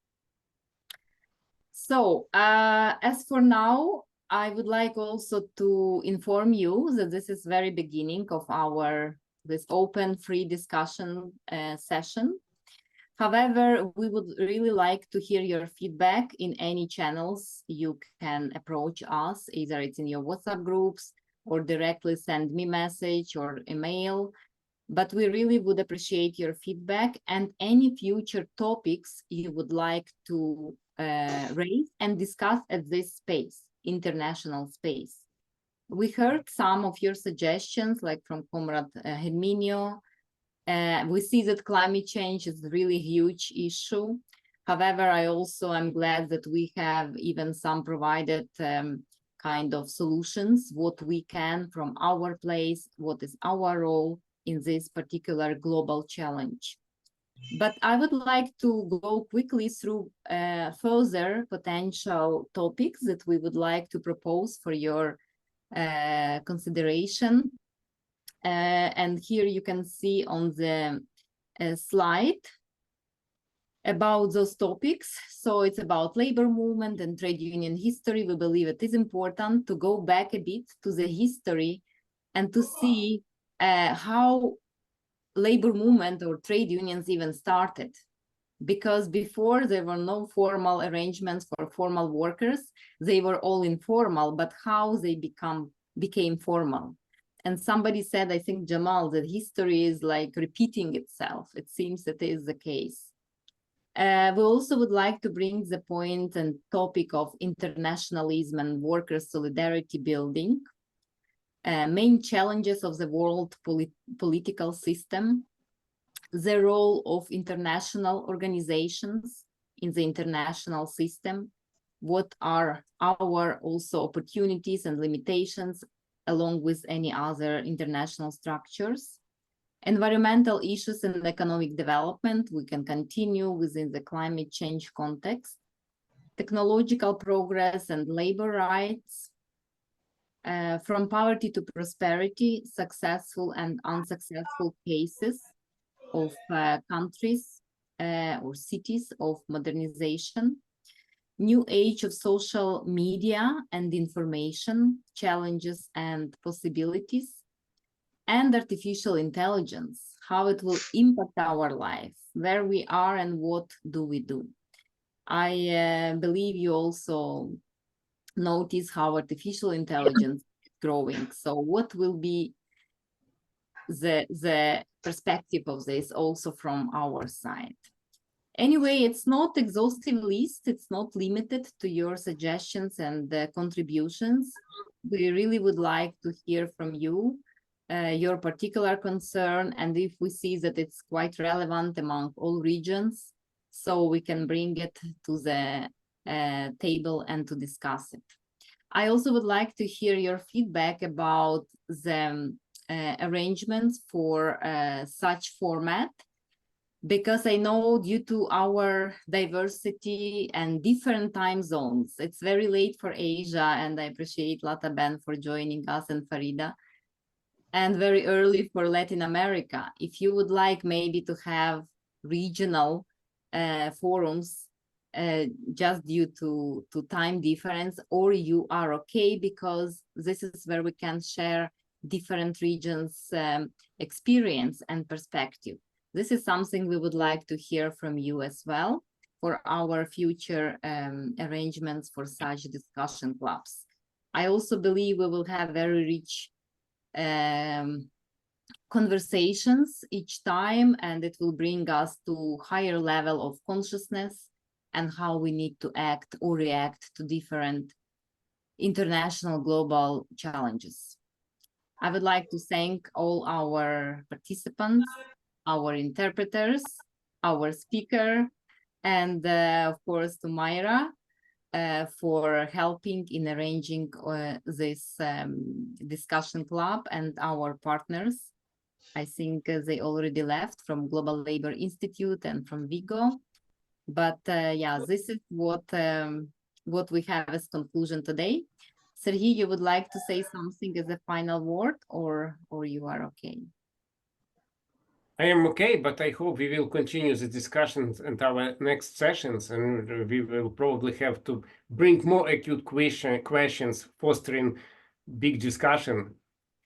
So, as for now, I would like also to inform you that this is very beginning of our this open free discussion session. However, we would really like to hear your feedback in any channels. You can approach us, either it's in your WhatsApp groups or directly send me message or email. But we really would appreciate your feedback and any future topics you would like to raise and discuss at this space, international space. We heard some of your suggestions, like from Comrade Herminio. We see that climate change is a really huge issue. However, I also am glad that we have even some provided kind of solutions, what we can from our place, what is our role in this particular global challenge. But I would like to go quickly through further potential topics that we would like to propose for your consideration. And here you can see on the slide about those topics. So it's about labor movement and trade union history. We believe it is important to go back a bit to the history and to see how labor movement or trade unions even started. Because before there were no formal arrangements for formal workers, they were all informal, but how they became formal. And somebody said, I think Jamal, that history is like repeating itself. It seems that is the case. We also would like to bring the point and topic of internationalism and worker solidarity building. Main challenges of the world political system, the role of international organizations in the international system, what are our also opportunities and limitations along with any other international structures, environmental issues and economic development, we can continue within the climate change context, technological progress and labor rights, from poverty to prosperity, successful and unsuccessful cases of countries or cities of modernization, new age of social media and information, challenges and possibilities, and artificial intelligence, how it will impact our life, where we are and what do we do. I believe you also notice how artificial intelligence is growing. So what will be the perspective of this also from our side? Anyway, it's not exhaustive list. It's not limited to your suggestions and contributions. We really would like to hear from you, your particular concern, and if we see that it's quite relevant among all regions, so we can bring it to the table and to discuss it. I also would like to hear your feedback about the arrangements for such format, because I know due to our diversity and different time zones, it's very late for Asia, and I appreciate Lata Ben for joining us and Farida, and very early for Latin America. If you would like maybe to have regional forums just due to time difference, or you are okay because this is where we can share different regions' experience and perspective. This is something we would like to hear from you as well for our future arrangements for such discussion clubs. I also believe we will have very rich conversations each time, and it will bring us to higher level of consciousness and how we need to act or react to different international global challenges. I would like to thank all our participants, our interpreters, our speaker, and of course to Myra for helping in arranging this discussion club, and our partners. I think they already left from Global Labor Institute and from Vigo. But yeah, this is what we have as conclusion today. Sergey, you would like to say something as a final word, or you are okay? I am okay, but I hope we will continue the discussions in our next sessions, and we will probably have to bring more acute questions, fostering big discussion.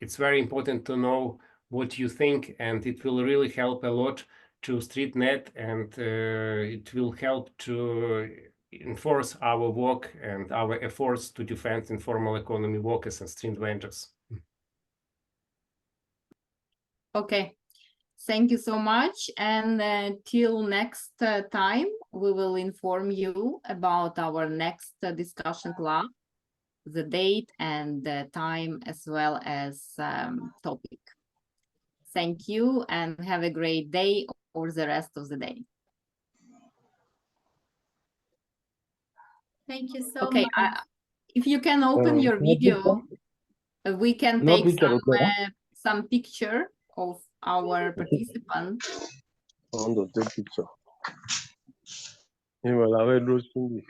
It's very important to know what you think, and it will really help a lot to StreetNet, and it will help to enforce our work and our efforts to defend informal economy workers and street vendors. Okay. Thank you so much, and till next time, we will inform you about our next discussion club, the date and the time, as well as topic. Thank you, and have a great day or the rest of the day. Thank you so Okay, much. if you can open your video, we can take some picture of our participant. I want to take picture. Well, I will do something.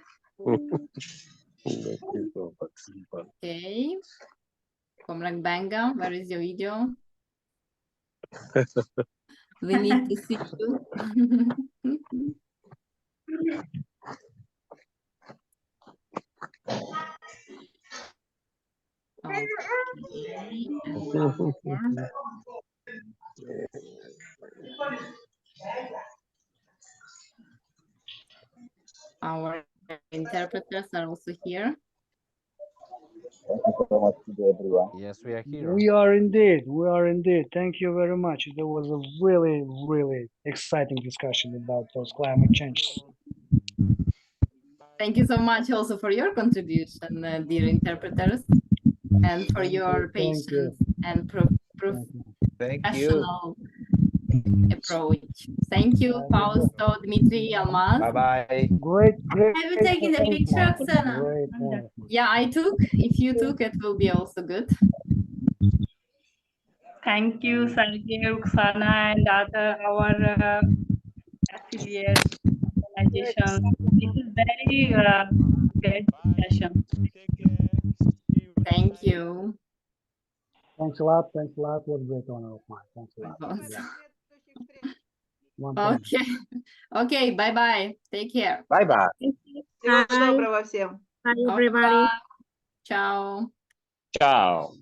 Okay. Comrade Banga, where is your video? We need to see you. Okay. Our interpreters are also here. Thank you so much to everyone. Yes, we are here. We are indeed. We are indeed. Thank you very much. There was a really, really exciting discussion about those climate changes. Thank you so much also for your contribution, dear interpreters, and for your patience and professional approach. Thank you, Fausto, Dmitry, Almaz. Bye-bye. Great. Have you taken a picture, Oksana? Yeah, I took. If you took, it will be also good. Thank you, Sergey, Oksana, and our affiliate organizations. This is very great session. Thank you. Thanks a lot. Thanks a lot. What a great honor of mine. Thanks a lot. Okay. Okay, bye-bye. Take care. Bye-bye. Всего доброго всем. Bye, Au everybody. revoir. Ciao. Ciao.